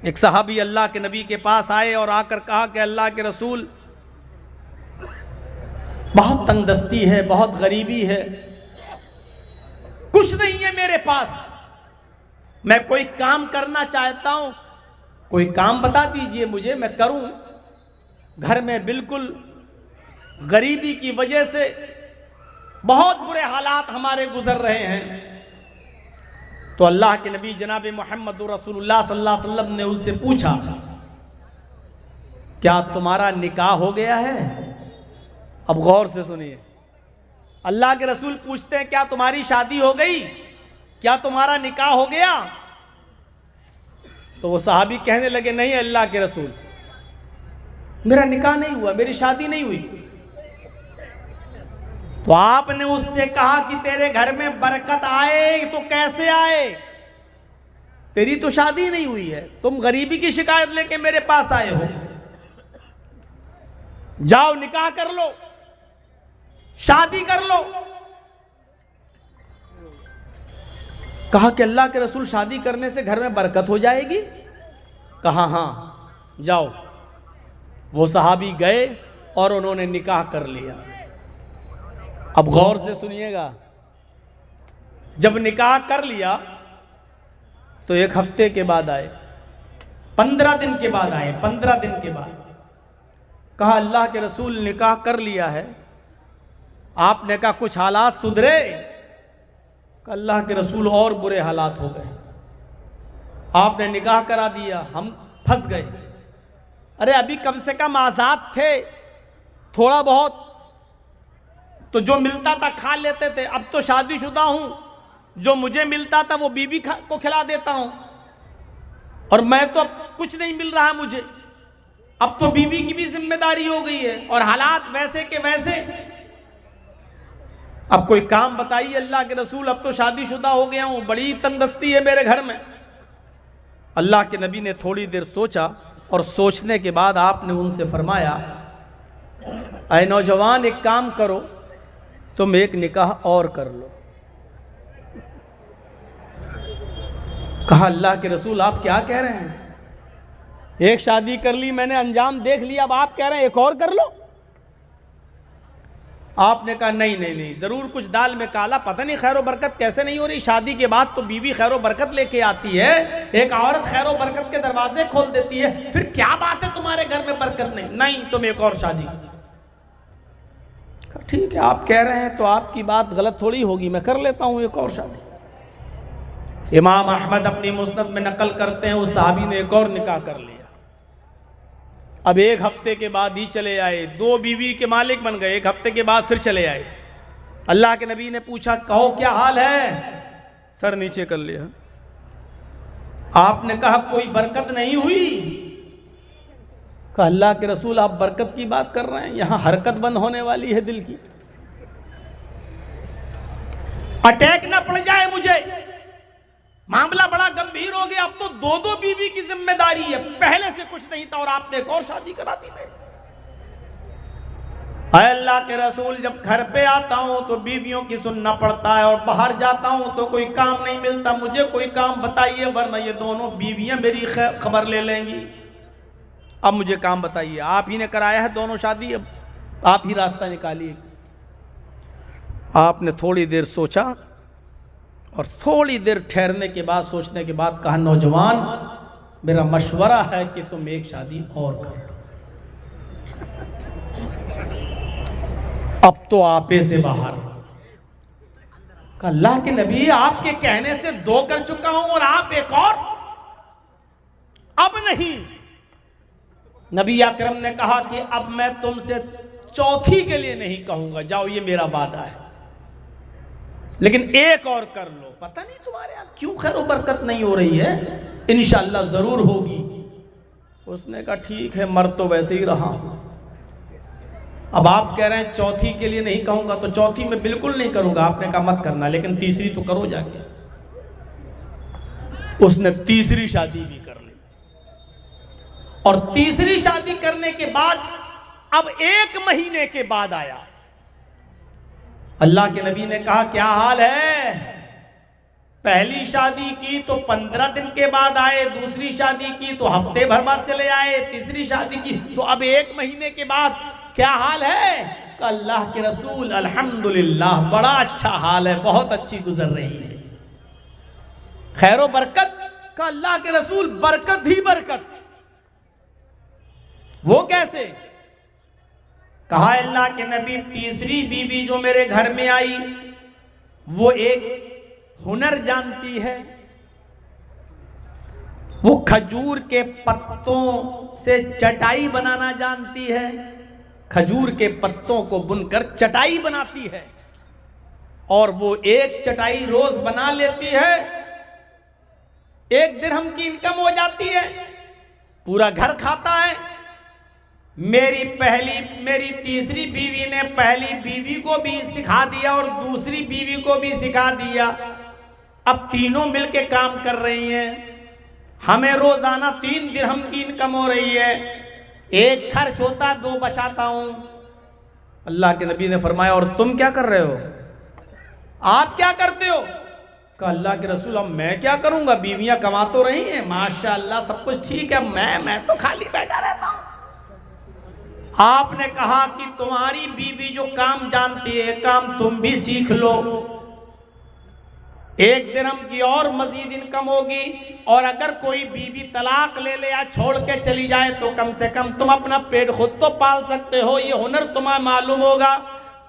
एक सहाबी अल्लाह के नबी के पास आए और आकर कहा कि अल्लाह के रसूल, बहुत तंगदस्ती है, बहुत गरीबी है, कुछ नहीं है मेरे पास, मैं कोई काम करना चाहता हूं, कोई काम बता दीजिए मुझे, मैं करूं। घर में बिल्कुल गरीबी की वजह से बहुत बुरे हालात हमारे गुजर रहे हैं। तो अल्लाह के नबी जनाब मोहम्मद रसूलुल्लाह सल्लल्लाहु अलैहि वसल्लम ने उससे पूछा, क्या तुम्हारा निकाह हो गया है? अब गौर से सुनिए, अल्लाह के रसूल पूछते हैं क्या तुम्हारी शादी हो गई, क्या तुम्हारा निकाह हो गया? तो वो सहाबी कहने लगे, नहीं अल्लाह के रसूल, मेरा निकाह नहीं हुआ, मेरी शादी नहीं हुई। तो आपने उससे कहा कि तेरे घर में बरकत आए तो कैसे आए, तेरी तो शादी नहीं हुई है, तुम गरीबी की शिकायत लेके मेरे पास आए हो, जाओ निकाह कर लो, शादी कर लो। कहा कि अल्लाह के रसूल, शादी करने से घर में बरकत हो जाएगी? कहा हाँ, जाओ। वो सहाबी गए और उन्होंने निकाह कर लिया। अब गौर से सुनिएगा, जब निकाह कर लिया तो एक हफ्ते के बाद आए, 15 दिन के बाद आए, 15 दिन के बाद कहा अल्लाह के रसूल निकाह कर लिया है। आपने कहा कुछ हालात सुधरे? कहा अल्लाह के रसूल और बुरे हालात हो गए, आपने निकाह करा दिया, हम फंस गए। अरे अभी कम से कम आजाद थे, थोड़ा बहुत तो जो मिलता था खा लेते थे, अब तो शादीशुदा हूं, जो मुझे मिलता था वो बीवी को खिला देता हूं, और मैं तो कुछ नहीं मिल रहा मुझे, अब तो बीवी की भी जिम्मेदारी हो गई है और हालात वैसे के वैसे। अब कोई काम बताइए अल्लाह के रसूल, अब तो शादीशुदा हो गया हूं, बड़ी तंगदस्ती है मेरे घर में। अल्लाह के नबी ने थोड़ी देर सोचा और सोचने के बाद आपने उनसे फरमाया, ऐ नौजवान, एक काम करो, तुम एक निकाह और कर लो। कहा अल्लाह के रसूल, आप क्या कह रहे हैं? एक शादी कर ली मैंने, अंजाम देख लिया, अब आप कह रहे हैं एक और कर लो? आपने कहा नहीं नहीं नहीं, जरूर कुछ दाल में काला, पता नहीं खैर बरकत कैसे नहीं हो रही। शादी के बाद तो बीवी खैर बरकत लेके आती है, एक औरत खैर बरकत के दरवाजे खोल देती है, फिर क्या बात है तुम्हारे घर में बरकत नहीं? नहीं, तुम एक और शादी। ठीक है, आप कह रहे हैं तो आपकी बात गलत थोड़ी होगी, मैं कर लेता हूं एक और शादी। इमाम अहमद अपनी मुस्नद में नकल करते हैं, उस साहबी ने एक और निकाह कर लिया। अब एक हफ्ते के बाद ही चले आए, 2 बीवी के मालिक बन गए, एक हफ्ते के बाद फिर चले आए। अल्लाह के नबी ने पूछा, कहो क्या हाल है? सर नीचे कर लिया। आपने कहा कोई बरकत नहीं हुई? कहा अल्लाह के रसूल, आप बरकत की बात कर रहे हैं, यहां हरकत बंद होने वाली है दिल की, अटैक ना पड़ जाए मुझे, मामला बड़ा गंभीर हो गया, अब तो 2-2 बीवी की जिम्मेदारी है, पहले से कुछ नहीं था और आपने एक और शादी करा दी मेरी। अल्लाह के रसूल, जब घर पे आता हूं तो बीवियों की सुनना पड़ता है और बाहर जाता हूं तो कोई काम नहीं मिलता, मुझे कोई काम बताइए वरना ये दोनों बीवियां मेरी खबर ले लेंगी। अब मुझे काम बताइए, आप ही ने कराया है दोनों शादी, अब आप ही रास्ता निकालिए। आपने थोड़ी देर सोचा और थोड़ी देर ठहरने के बाद, सोचने के बाद कहा, नौजवान, मेरा मशवरा है कि तुम एक शादी और कर लो, अब तो आपे से बाहर। अल्लाह के नबी, आपके कहने से 2 कर चुका हूं और आप एक और? अब नहीं। नबी अकरम ने कहा कि अब मैं तुमसे चौथी के लिए नहीं कहूंगा, जाओ ये मेरा वादा है, लेकिन एक और कर लो। पता नहीं तुम्हारे यहां क्यों खैर बरकत नहीं हो रही है, इंशाअल्लाह जरूर होगी। उसने कहा ठीक है, मर तो वैसे ही रहा हूं, अब आप कह रहे हैं चौथी के लिए नहीं कहूंगा, तो चौथी में बिल्कुल नहीं करूंगा। आपने कहा मत करना, लेकिन तीसरी तो करो जाके। उसने तीसरी शादी भी कर ली, और तीसरी शादी करने के बाद अब 1 महीने के बाद आया। अल्लाह के नबी ने कहा क्या हाल है? पहली शादी की तो 15 दिन के बाद आए, दूसरी शादी की तो हफ्ते भर बाद चले आए, तीसरी शादी की तो अब 1 महीने के बाद। क्या हाल है? अल्लाह के रसूल अल्हम्दुलिल्लाह बड़ा अच्छा हाल है, बहुत अच्छी गुजर रही है, खैर बरकत का। अल्लाह के रसूल बरकत ही बरकत। वो कैसे? कहा अल्लाह के नबी तीसरी बीवी जो मेरे घर में आई वो एक हुनर जानती है, वो खजूर के पत्तों से चटाई बनाना जानती है, खजूर के पत्तों को बुनकर चटाई बनाती है और वो एक चटाई रोज बना लेती है, 1 दिरहम की इनकम हो जाती है, पूरा घर खाता है। मेरी तीसरी बीवी ने पहली बीवी को भी सिखा दिया और दूसरी बीवी को भी सिखा दिया। अब तीनों मिलके काम कर रही हैं, हमें रोजाना 3 दिरहम की इनकम हो रही है, 1 खर्च होता 2 बचाता हूं। अल्लाह के नबी ने फरमाया और तुम क्या कर रहे हो? आप क्या करते हो? कहा अल्लाह के रसूल अब मैं क्या करूंगा, बीवियां कमा तो रही हैं माशाअल्लाह सब कुछ ठीक है, मैं तो खाली बैठा रहता हूं। आपने कहा कि तुम्हारी बीवी जो काम जानती है काम तुम भी सीख लो, 1 दिरहम की और मजीद इनकम होगी, और अगर कोई बीवी तलाक ले ले या छोड़ के चली जाए तो कम से कम तुम अपना पेट खुद तो पाल सकते हो, ये हुनर तुम्हें मालूम होगा,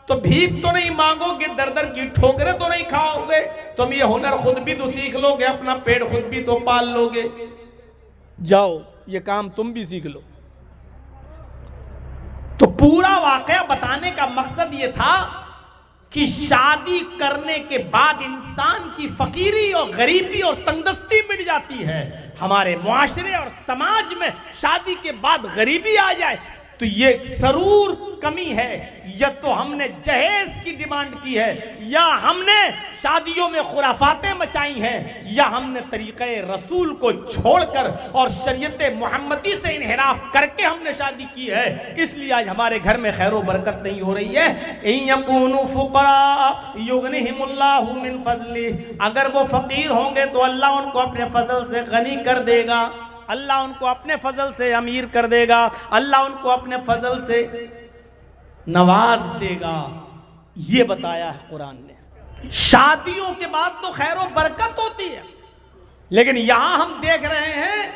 तो भीख तो नहीं मांगोगे, दर दर की ठोकरें तो नहीं खाओगे, तुम ये हुनर खुद भी तो सीख लोगे, अपना पेट खुद भी तो पाल लोगे, जाओ ये काम तुम भी सीख लो। तो पूरा वाकया बताने का मकसद ये था कि शादी करने के बाद इंसान की फकीरी और गरीबी और तंगदस्ती मिट जाती है। हमारे मुआशरे और समाज में शादी के बाद गरीबी आ जाए तो ये जरूर कमी है, या तो हमने जहेज की डिमांड की है, या हमने शादियों में खुराफातें मचाई हैं, या हमने तरीक़े रसूल को छोड़कर और शरीयत मुहम्मदी से इन्हिराफ करके हमने शादी की है, इसलिए आज हमारे घर में खैर बरकत नहीं हो रही है। इन यकूनु फुक़रा युग़निहिमुल्लाहु मिन फ़ज़्लिही, अगर वो फकीर होंगे तो अल्लाह उनको अपने फजल से गनी कर देगा, अल्लाह उनको अपने फजल से अमीर कर देगा, अल्लाह उनको अपने फजल से नवाज देगा। ये बताया है कुरान ने। शादियों के बाद तो खैर बरकत होती है, लेकिन यहां हम देख रहे हैं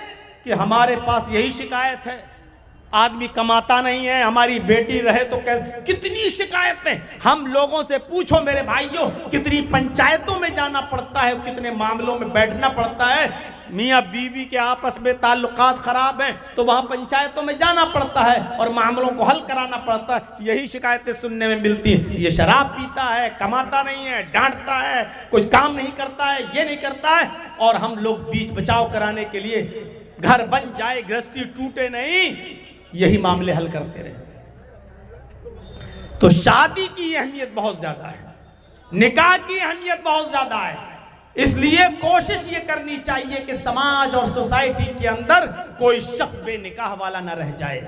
कि हमारे पास यही शिकायत है, आदमी कमाता नहीं है, हमारी बेटी रहे तो कैसे, कितनी शिकायतें। हम लोगों से पूछो मेरे भाइयों, कितनी पंचायतों में जाना पड़ता है, कितने मामलों में बैठना पड़ता है, मियाँ बीवी के आपस में ताल्लुकात खराब हैं तो वहाँ पंचायतों में जाना पड़ता है और मामलों को हल कराना पड़ता है, यही शिकायतें सुनने में मिलती हैं। ये शराब पीता है, कमाता नहीं है, डांटता है, कुछ काम नहीं करता है, ये नहीं करता है, और हम लोग बीच बचाव कराने के लिए घर बन जाए गृहस्थी टूटे नहीं, यही मामले हल करते रहते। तो शादी की अहमियत बहुत ज्यादा है, निकाह की अहमियत बहुत ज्यादा है, इसलिए कोशिश ये करनी चाहिए कि समाज और सोसाइटी के अंदर कोई शख्स बेनिकाह वाला ना रह जाए।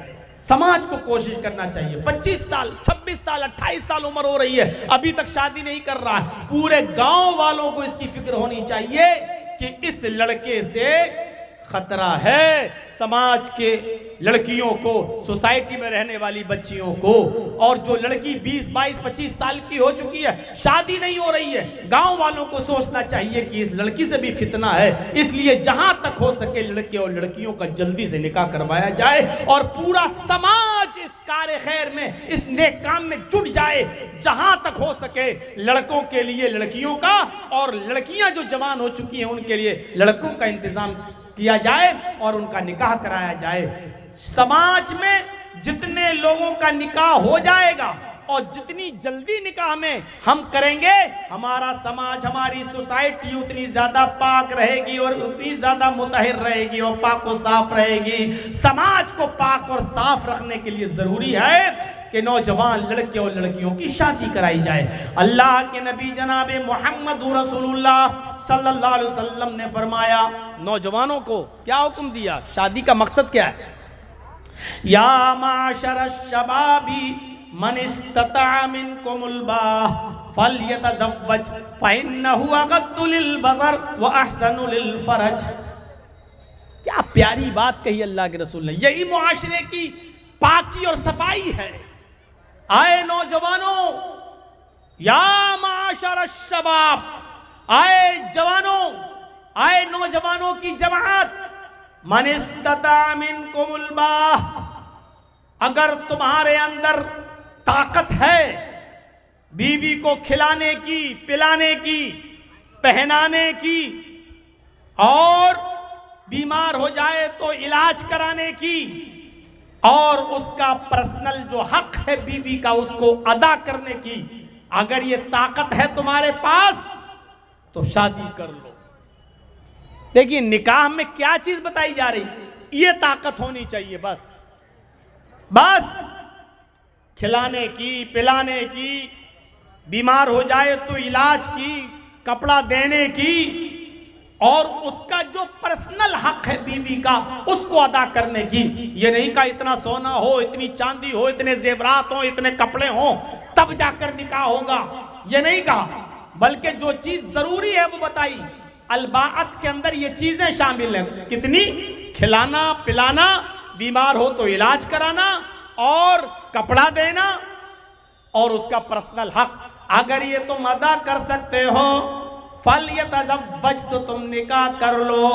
समाज को कोशिश करना चाहिए, 25 साल 26 साल 28 साल उम्र हो रही है, अभी तक शादी नहीं कर रहा है, पूरे गांव वालों को इसकी फिक्र होनी चाहिए कि इस लड़के से खतरा है समाज के लड़कियों को, सोसाइटी में रहने वाली बच्चियों को। और जो लड़की 20, 22, 25 साल की हो चुकी है, शादी नहीं हो रही है, गांव वालों को सोचना चाहिए कि इस लड़की से भी फितना है, इसलिए जहां तक हो सके लड़के और लड़कियों का जल्दी से निकाह करवाया जाए और पूरा समाज इस कार्य खैर में, इस नेक काम में जुट जाए। जहां तक हो सके लड़कों के लिए लड़कियों का, और लड़कियां जो जवान हो चुकी हैं उनके लिए लड़कों का इंतजाम किया जाए और उनका निकाह कराया जाए। समाज में जितने लोगों का निकाह हो जाएगा और जितनी जल्दी निकाह में हम करेंगे, हमारा समाज, हमारी सोसाइटी उतनी ज्यादा पाक रहेगी और उतनी ज्यादा मुतहर रहेगी और पाक और साफ रहेगी। समाज को पाक और साफ रखने के लिए जरूरी है कि नौजवान लड़के और लड़कियों की शादी कराई जाए। अल्लाह के नबी जनाबे मोहम्मद रसूलुल्लाह सल्लल्लाहु अलैहि वसल्लम ने फरमाया, नौजवानों को क्या हुक्म दिया, शादी का मकसद क्या है? या माशर शबाबी मन इस्तता मिनकुमुल बाह फलयतज़व्वज फ़इन्नहु अग़द्दु लिलबसर व अहसनु लिलफ़रज। क्या प्यारी बात कही अल्लाह के रसूल ने। यही मुआशरे की पाकी और सफाई है। आए नौजवानों, या माशर शबाब, आए जवानों, आए नौजवानों की जमात, मन इस्तता मिनकुमुल बाह, अगर तुम्हारे अंदर ताकत है बीवी को खिलाने की, पिलाने की, पहनाने की, और बीमार हो जाए तो इलाज कराने की, और उसका पर्सनल जो हक है बीवी का उसको अदा करने की, अगर ये ताकत है तुम्हारे पास तो शादी कर लो। देखिए निकाह में क्या चीज बताई जा रही, ये ताकत होनी चाहिए। बस खिलाने की, पिलाने की, बीमार हो जाए तो इलाज की, कपड़ा देने की, और उसका जो पर्सनल हक है बीवी का उसको अदा करने की। ये नहीं कहा इतना सोना हो, इतनी चांदी हो, इतने जेवरात हो, इतने कपड़े हो तब जाकर निकाह होगा, ये नहीं कहा, बल्कि जो चीज जरूरी है वो बताई। अलबाअत के अंदर ये चीजें शामिल हैं। कितनी? खिलाना, पिलाना, बीमार हो तो इलाज कराना, और कपड़ा देना, और उसका पर्सनल हक। अगर ये तुम अदा कर सकते हो फलयतज़व्वज, तो तुम निकाह कर लो।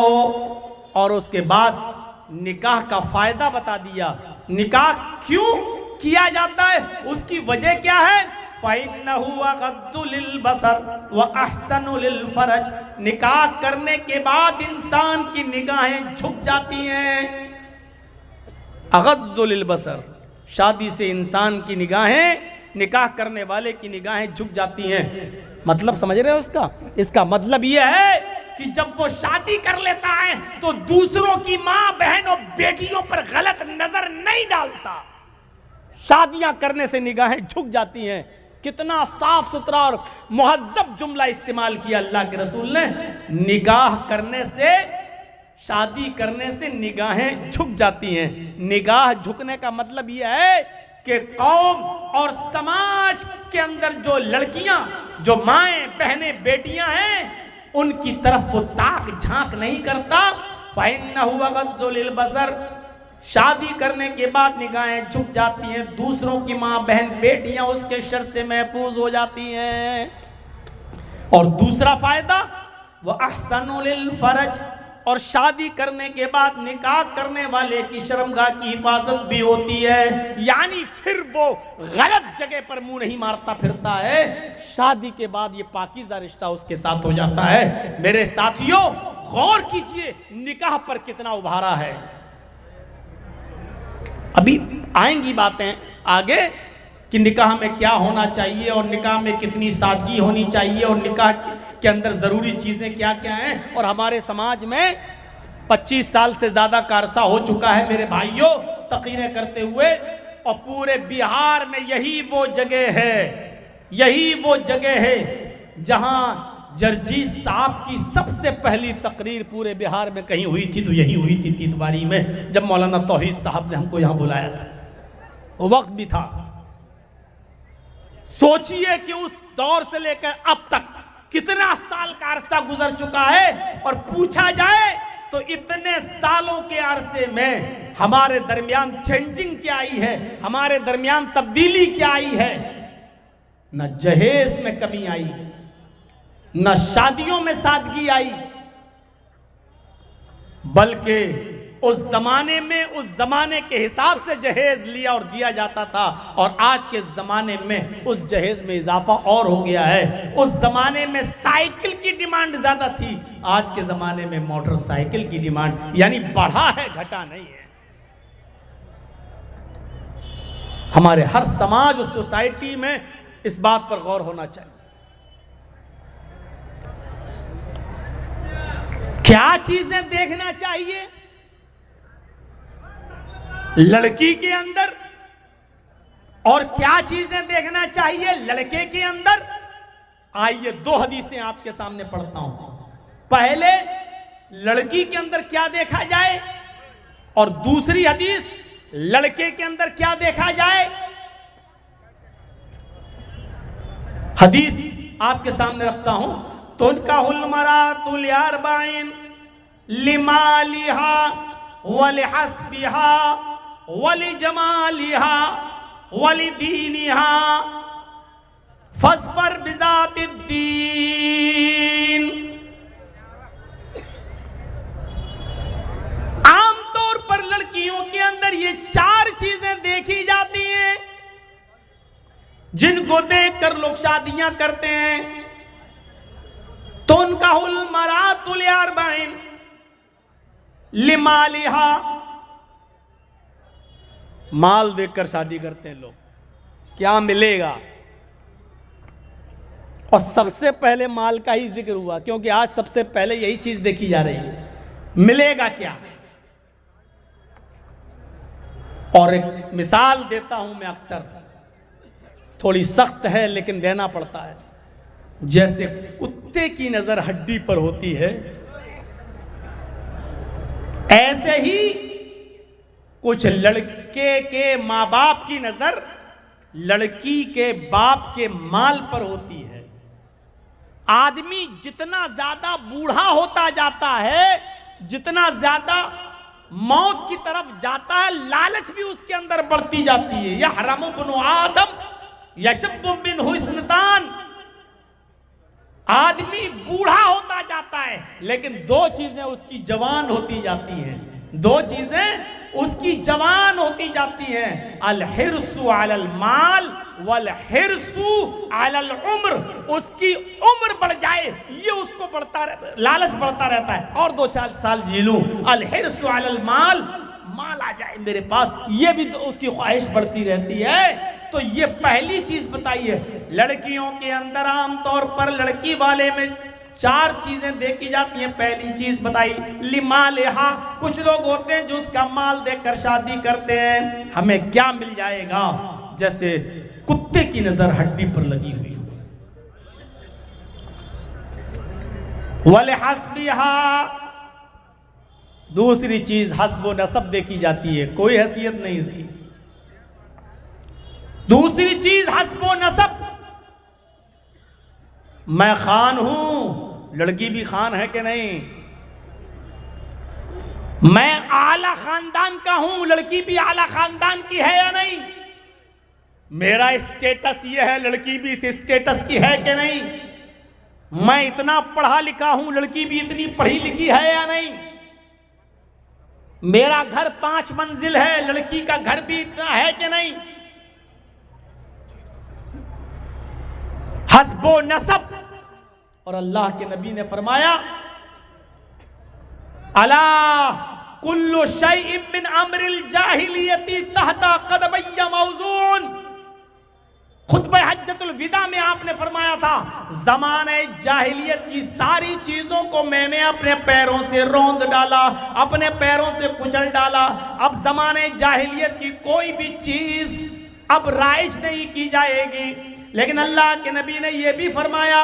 और उसके बाद निकाह का फायदा बता दिया। निकाह क्यों किया जाता है, उसकी वजह क्या है? फ़इन्नहु अग़द्दु लिलबसर व अहसनु लिलफ़रज। निकाह करने के बाद इंसान की निगाहें झुक जाती हैं। अग़द्दु लिलबसर, शादी से इंसान की निगाहें, निकाह करने वाले की निगाहें झुक जाती हैं। मतलब समझ रहे हो उसका? इसका मतलब यह है कि जब वो शादी कर लेता है तो दूसरों की माँ, बहन और बेटियों पर गलत नजर नहीं डालता। शादियां करने से निगाहें झुक जाती हैं। कितना साफ सुथरा और मुहज्जब जुमला इस्तेमाल किया अल्लाह के रसूल ने। निकाह करने से, शादी करने से निगाहें झुक जाती हैं। निगाह झुकने का मतलब यह है कि कौम और समाज के अंदर जो लड़कियां, जो माएं, बहनें, बेटियां हैं, उनकी तरफ वो ताक झांक नहीं करता। फ़इन्नहु अग़द्दु लिलबसर, शादी करने के बाद निगाहें झुक जाती हैं। दूसरों की माँ, बहन, बेटियां उसके शर से महफूज हो जाती हैं। और दूसरा फायदा, वो अहसनु लिलफ़रज, और शादी करने के बाद निकाह करने वाले की शर्मगाह की हिफाजत भी होती है। यानी फिर वो गलत जगह पर मुंह नहीं मारता फिरता है। शादी के बाद ये पाकीज़ा रिश्ता उसके साथ हो जाता है। मेरे साथियों, गौर कीजिए निकाह पर कितना उभारा है। अभी आएंगी बातें आगे कि निकाह में क्या होना चाहिए, और निकाह में कितनी सादगी होनी चाहिए, और निकाह के अंदर ज़रूरी चीज़ें क्या क्या हैं। और हमारे समाज में 25 साल से ज़्यादा का अरसा हो चुका है मेरे भाइयों तकरीरें करते हुए, और पूरे बिहार में यही वो जगह है, यही वो जगह है जहां जर्जीत साहब की सबसे पहली तकरीर पूरे बिहार में कहीं हुई थी तो यही हुई थी तीतवारी में, जब मौलाना तौहीद साहब ने हमको यहाँ बुलाया था। वो वक्त भी था। सोचिए कि उस दौर से लेकर अब तक कितना साल का अरसा गुजर चुका है, और पूछा जाए तो इतने सालों के अरसे में हमारे दरमियान चेंजिंग क्या आई है, हमारे दरमियान तब्दीली क्या आई है। न जहेज में कमी आई, न शादियों में सादगी आई, बल्कि उस जमाने में उस जमाने के हिसाब से जहेज लिया और दिया जाता था, और आज के जमाने में उस जहेज में इजाफा और हो गया है। उस जमाने में साइकिल की डिमांड ज्यादा थी, आज के जमाने में मोटरसाइकिल की डिमांड, यानी बढ़ा है, घटा नहीं है। हमारे हर समाज और सोसाइटी में इस बात पर गौर होना चाहिए। क्या चीजें देखना चाहिए लड़की के अंदर, और क्या चीजें देखना चाहिए लड़के के अंदर। आइए 2 हदीसें आपके सामने पढ़ता हूं। पहले लड़की के अंदर क्या देखा जाए, और दूसरी हदीस लड़के के अंदर क्या देखा जाए। हदीस आपके सामने रखता हूं। तो उनका हुलमरातुल अरबाइन लिमालिहा वलिहस्बिहा वलिजमालिहा वलिदीनिहा फस्फर बिजातिद्दीन। आमतौर पर लड़कियों के अंदर ये 4 चीजें देखी जाती हैं जिनको देखकर लोग शादियां करते हैं। तो उनका हुलमरातुल अरबाइन लिमालिहा, माल देखकर शादी करते हैं लोग, क्या मिलेगा। और सबसे पहले माल का ही जिक्र हुआ, क्योंकि आज सबसे पहले यही चीज देखी जा रही है, मिलेगा क्या। और एक मिसाल देता हूं मैं, अक्सर थोड़ी सख्त है लेकिन देना पड़ता है। जैसे कुत्ते की नजर हड्डी पर होती है, ऐसे ही कुछ लड़के के माँ बाप की नजर लड़की के बाप के माल पर होती है। आदमी जितना ज्यादा बूढ़ा होता जाता है, जितना ज्यादा मौत की तरफ जाता है, लालच भी उसके अंदर बढ़ती जाती है। या हराम बिनु आदम यशब्बु बिन्हु हुस्नतान। आदमी बूढ़ा होता जाता है लेकिन 2 चीजें उसकी जवान होती जाती हैं, 2 चीजें उसकी जवान होती जाती हैं, अल हिर्सु अलल माल वल हिर्सु अलल उम्र। उसकी उम्र बढ़ जाए ये उसको लालच बढ़ता रहता है, और 2-4 साल जी लूं। अल हिर्सु अलल माल, माल आ जाए मेरे पास, ये भी तो उसकी ख्वाहिश बढ़ती रहती है। तो ये पहली चीज बताइए। लड़कियों के अंदर आमतौर पर लड़की वाले में 4 चीजें देखी जाती हैं। पहली चीज बताई लिमालिहा, कुछ लोग होते हैं जो उसका माल देखकर शादी करते हैं। हमें क्या मिल जाएगा, जैसे कुत्ते की नजर हड्डी पर लगी हुई हो। वलिहस्बिहा, दूसरी चीज हस्ब व नसब देखी जाती है, कोई हैसियत नहीं इसकी। दूसरी चीज हस्ब व नसब, मैं खान हूं, लड़की भी खान है कि नहीं। मैं आला खानदान का हूं, लड़की भी आला खानदान की है या नहीं। मेरा स्टेटस ये है, लड़की भी इस स्टेटस की है कि नहीं। मैं इतना पढ़ा लिखा हूं, लड़की भी इतनी पढ़ी लिखी है या नहीं। मेरा घर 5 मंजिल है, लड़की का घर भी इतना है कि नहीं। हस्बो नसब। और अल्लाह के नबी ने फरमाया, अला कुल्लु शैइन मिन अम्रिल जाहिलियती तहता कदमैया मौजून। खुतबे हज्जतुल विदा में आपने फरमाया था, ज़माने जाहिलियत की सारी चीज़ों को मैंने अपने पैरों से रौंद डाला, अपने पैरों से कुचल डाला। अब ज़माने जाहिलियत की कोई भी चीज़ अब राइज नहीं की जाएगी। लेकिन अल्लाह के नबी ने यह भी फरमाया,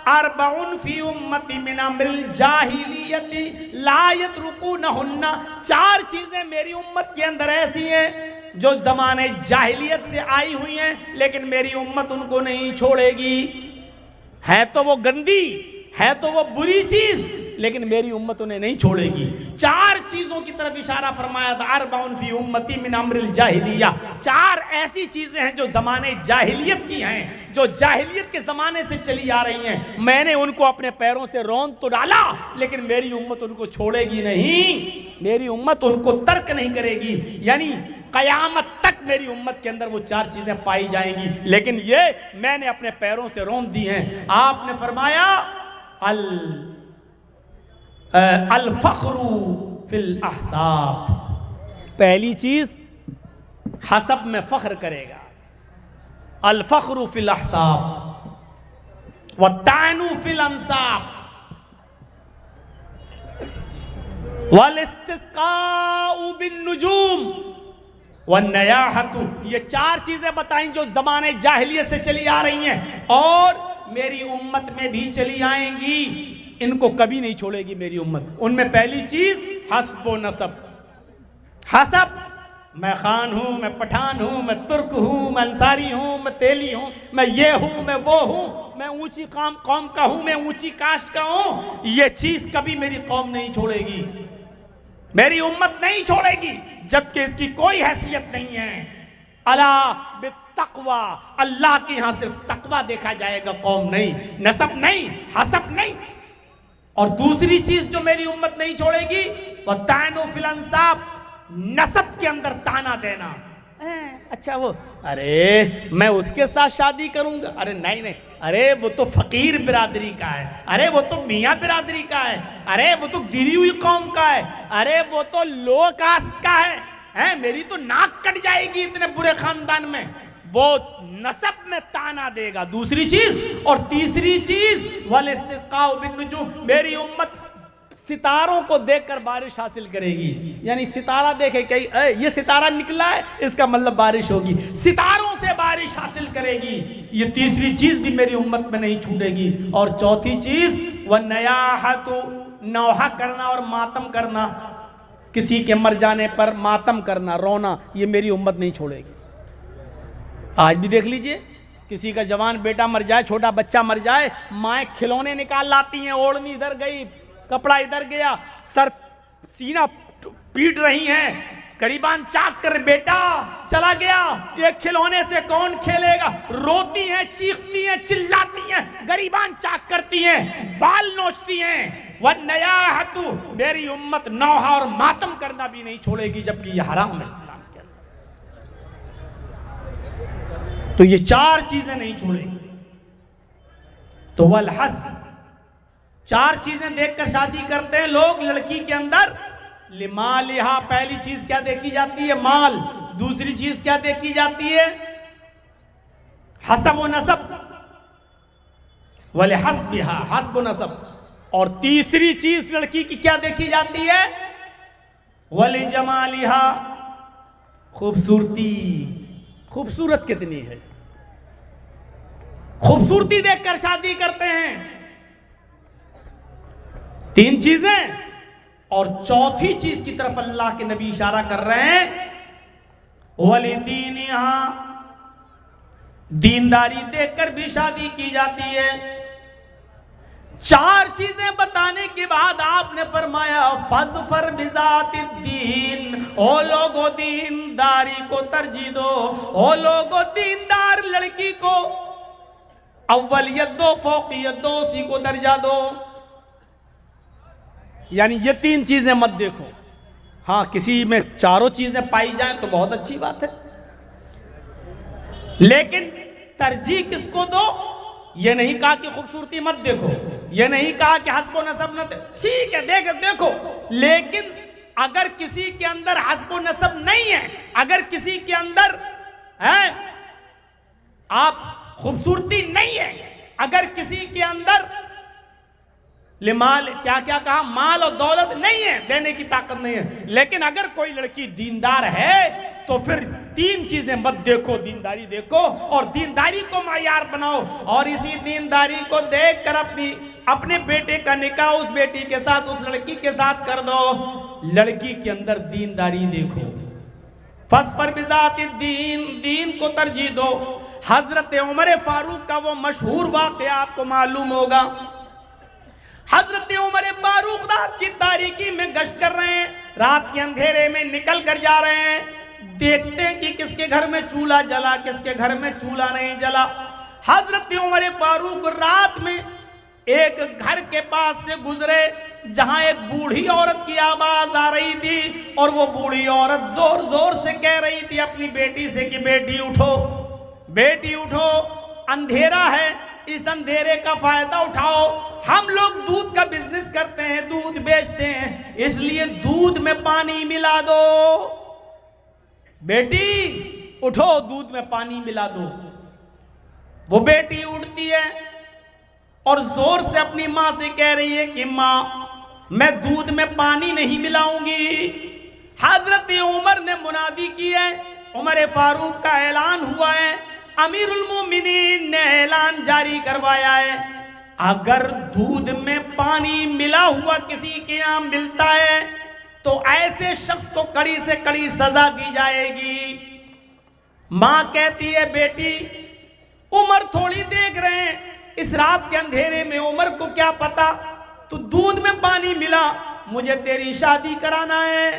अरबउन फी उम्मती मिन अम्रिल जाहिलियती ला यतरुकुनहुन्ना। 4 चीज़ें मेरी उम्मत के अंदर ऐसी हैं जो ज़माने जाहिलियत से आई हुई हैं, लेकिन मेरी उम्मत उनको नहीं छोड़ेगी। है तो वो गंदी, है तो वो बुरी चीज़, लेकिन मेरी उम्मत उन्हें नहीं छोड़ेगी। 4 चीज़ों की तरफ इशारा फरमाया था, अरबाउन फी उम्मती मिन अम्रिल जाहिलिया। 4 ऐसी चीज़ें हैं जो ज़माने जाहिलियत की हैं, जो जाहिलियत के ज़माने से चली आ रही हैं। मैंने उनको अपने पैरों से रौंद तो डाला, लेकिन मेरी उम्मत उनको छोड़ेगी नहीं, मेरी उम्मत उनको तर्क नहीं करेगी। यानी कयामत तक मेरी उम्मत के अंदर वो 4 चीज़ें पाई जाएंगी, लेकिन ये मैंने अपने पैरों से रौंद दी हैं। आपने फरमाया, अल फख्रु फिल अहसाब। पहली चीज हसब में फख्र करेगा, अल फख्रु फिल अहसाब व तानु फिल अंसाब वल इस्तिस्काउ बिन नुजूम व नयाहतु। ये 4 चीजें बताई जो जमाने जाहिलियत से चली आ रही हैं और मेरी उम्मत में भी चली आएंगी। इनको कभी नहीं छोड़ेगी मेरी उम्मत। उनमें पहली चीज हस्ब व नसब। हसब मैं खान हूँ, मैं पठान हूँ, मैं तुर्क हूँ, मैं अंसारी हूँ, मैं तेली हूँ, मैं ये हूँ, मैं वो हूँ, मैं ऊंची कौम का हूँ, मैं ऊंची कास्ट का हूँ, ये चीज कभी मेरी कौम नहीं छोड़ेगी, मेरी उम्मत नहीं छोड़ेगी, जबकि इसकी कोई हैसियत नहीं है। अला बित्तक़वा, अल्लाह के यहां सिर्फ तकवा देखा जाएगा, कौम नहीं, नसब नहीं, हसब नहीं। और दूसरी चीज जो मेरी उम्मत नहीं छोड़ेगी वह तानो फिल अंसाब, नसब के अंदर ताना देना। अच्छा वो, अरे मैं उसके साथ शादी करूंगा, अरे नहीं नहीं, अरे वो तो फकीर बिरादरी का है, अरे वो तो मियाँ बिरादरी का है, अरे वो तो गिरी हुई कौम का है, अरे वो तो लो कास्ट का है, मेरी तो नाक कट जाएगी इतने बुरे खानदान में। वो नसब में ताना देगा, दूसरी चीज। और तीसरी चीज वल इस्तिस्काउ बिन नुजूम, मेरी उम्मत सितारों को देखकर बारिश हासिल करेगी। यानी सितारा देखे कहीं ये सितारा निकला है, इसका मतलब बारिश होगी, सितारों से बारिश हासिल करेगी। ये तीसरी चीज भी मेरी उम्मत में नहीं छूटेगी। और चौथी चीज वह नयाहतु, नौहा करना और मातम करना, किसी के मर जाने पर मातम करना, रोना, ये मेरी उम्मत नहीं छोड़ेगी। आज भी देख लीजिए, किसी का जवान बेटा मर जाए, छोटा बच्चा मर जाए, माएँ खिलौने निकाल लाती हैं, ओढ़नी इधर गई, कपड़ा इधर गया, सर सीना पीट रही हैं, करीबान चाक कर बेटा चला गया, ये खिलौने से कौन खेलेगा, रोती हैं, चीखती हैं, चिल्लाती हैं, गरीबान चाक करती हैं, बाल नोचती हैं। वह नया हतु, मेरी उम्मत नौहा और मातम करना भी नहीं छोड़ेगी, जबकि यह हराम है इस्लाम के अंदर। तो ये चार चीजें नहीं छोड़ेगी। तो वल हस्ब, चार चीजें देखकर शादी करते हैं लोग लड़की के अंदर। लिमालिहा, पहली चीज क्या देखी जाती है, माल। दूसरी चीज क्या देखी जाती है, हसब व नसब, वले हस्बिहा, हस्ब व नसब। और तीसरी चीज लड़की की क्या देखी जाती है, वले जमालिहा, खूबसूरती, खूबसूरत कितनी है, खूबसूरती देखकर शादी करते हैं। तीन चीजें। और चौथी चीज की तरफ अल्लाह के नबी इशारा कर रहे हैं, वलिदीनिहा, दीनदारी देखकर भी शादी की जाती है। चार चीजें बताने के बाद आपने फरमाया फज़फर बिज़ातिद्दीन, ओ लोगो दीनदारी को तरजीह दो, ओ लोगो दीनदार लड़की को अव्वलियत दो, फौकियत दो, उसी को दर्जा दो। यानी ये तीन चीजें मत देखो। हाँ, किसी में चारों चीजें पाई जाएं तो बहुत अच्छी बात है, लेकिन तरजीह किसको दो। ये नहीं कहा कि खूबसूरती मत देखो, ये नहीं कहा कि हस्बो नसब न, ठीक है देखो, लेकिन अगर किसी के अंदर हस्बो नसब नहीं है, अगर किसी के अंदर है आप खूबसूरती नहीं है, अगर किसी के अंदर लिमाल, क्या क्या कहा, माल और दौलत नहीं है, देने की ताकत नहीं है, लेकिन अगर कोई लड़की दीनदार है तो फिर तीन चीजें मत देखो, दीनदारी देखो और दीनदारी को मायार बनाओ। और इसी दीनदारी को देखकर अपने बेटे का निकाह उस बेटी के साथ, उस लड़की के साथ कर दो। लड़की के अंदर दीनदारी देखो, फज़फर बिज़ातिद्दीन, दीन को तरजीह दो। हजरत उमर फारूक का वो मशहूर वाक़या आपको मालूम होगा। हजरत उमर फारूक रात की तारीकी में गश्त कर रहे हैं, रात के अंधेरे में निकल कर जा रहे हैं, देखते हैं कि किसके घर में चूल्हा जला, किसके घर में चूल्हा नहीं जला। हजरत उमर फारूक रात में एक घर के पास से गुजरे जहां एक बूढ़ी औरत की आवाज आ रही थी, और वो बूढ़ी औरत जोर जोर से कह रही थी अपनी बेटी से कि बेटी उठो, बेटी उठो, अंधेरा है, इस अंधेरे का फायदा उठाओ। हम लोग दूध का बिजनेस करते हैं, दूध बेचते हैं, इसलिए दूध में पानी मिला दो, बेटी उठो, दूध में पानी मिला दो। वो बेटी उठती है और जोर से अपनी माँ से कह रही है कि माँ, मैं दूध में पानी नहीं मिलाऊंगी। हजरत उमर ने मुनादी की है, उमर फारूक का ऐलान हुआ है, अमीरुल मोमिनीन ने ऐलान जारी करवाया है, अगर दूध में पानी मिला हुआ किसी के यहाँ मिलता है तो ऐसे शख्स को कड़ी से कड़ी सजा दी जाएगी। मां कहती है बेटी उमर थोड़ी देख रहे हैं, इस रात के अंधेरे में उमर को क्या पता, तू दूध में पानी मिला, मुझे तेरी शादी कराना है,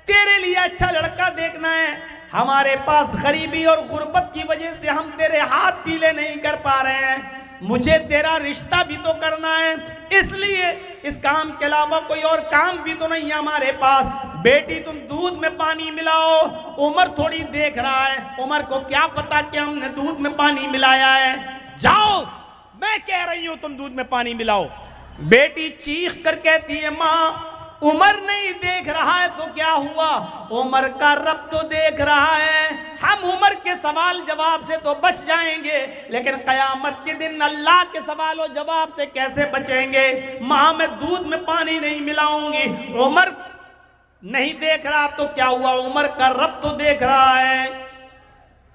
तेरे लिए अच्छा लड़का देखना है, हमारे पास गरीबी और गुर्बत की वजह से हम तेरे हाथ पीले नहीं कर पा रहे हैं, मुझे तेरा रिश्ता भी तो करना है, इसलिए इस काम के अलावा कोई और काम भी तो नहीं है हमारे पास, बेटी तुम दूध में पानी मिलाओ। उमर थोड़ी देख रहा है, उमर को क्या पता कि हमने दूध में पानी मिलाया है, जाओ मैं कह रही हूं तुम दूध में पानी मिलाओ। बेटी चीख कर कहती है मां उमर नहीं देख रहा है तो क्या हुआ, उमर का रब तो देख रहा है, हम उमर के सवाल जवाब से तो बच जाएंगे, लेकिन कयामत के दिन अल्लाह के सवाल और जवाब से कैसे बचेंगे। मां मैं दूध में पानी नहीं मिलाऊंगी, उमर नहीं देख रहा तो क्या हुआ, उमर का रब तो देख रहा है।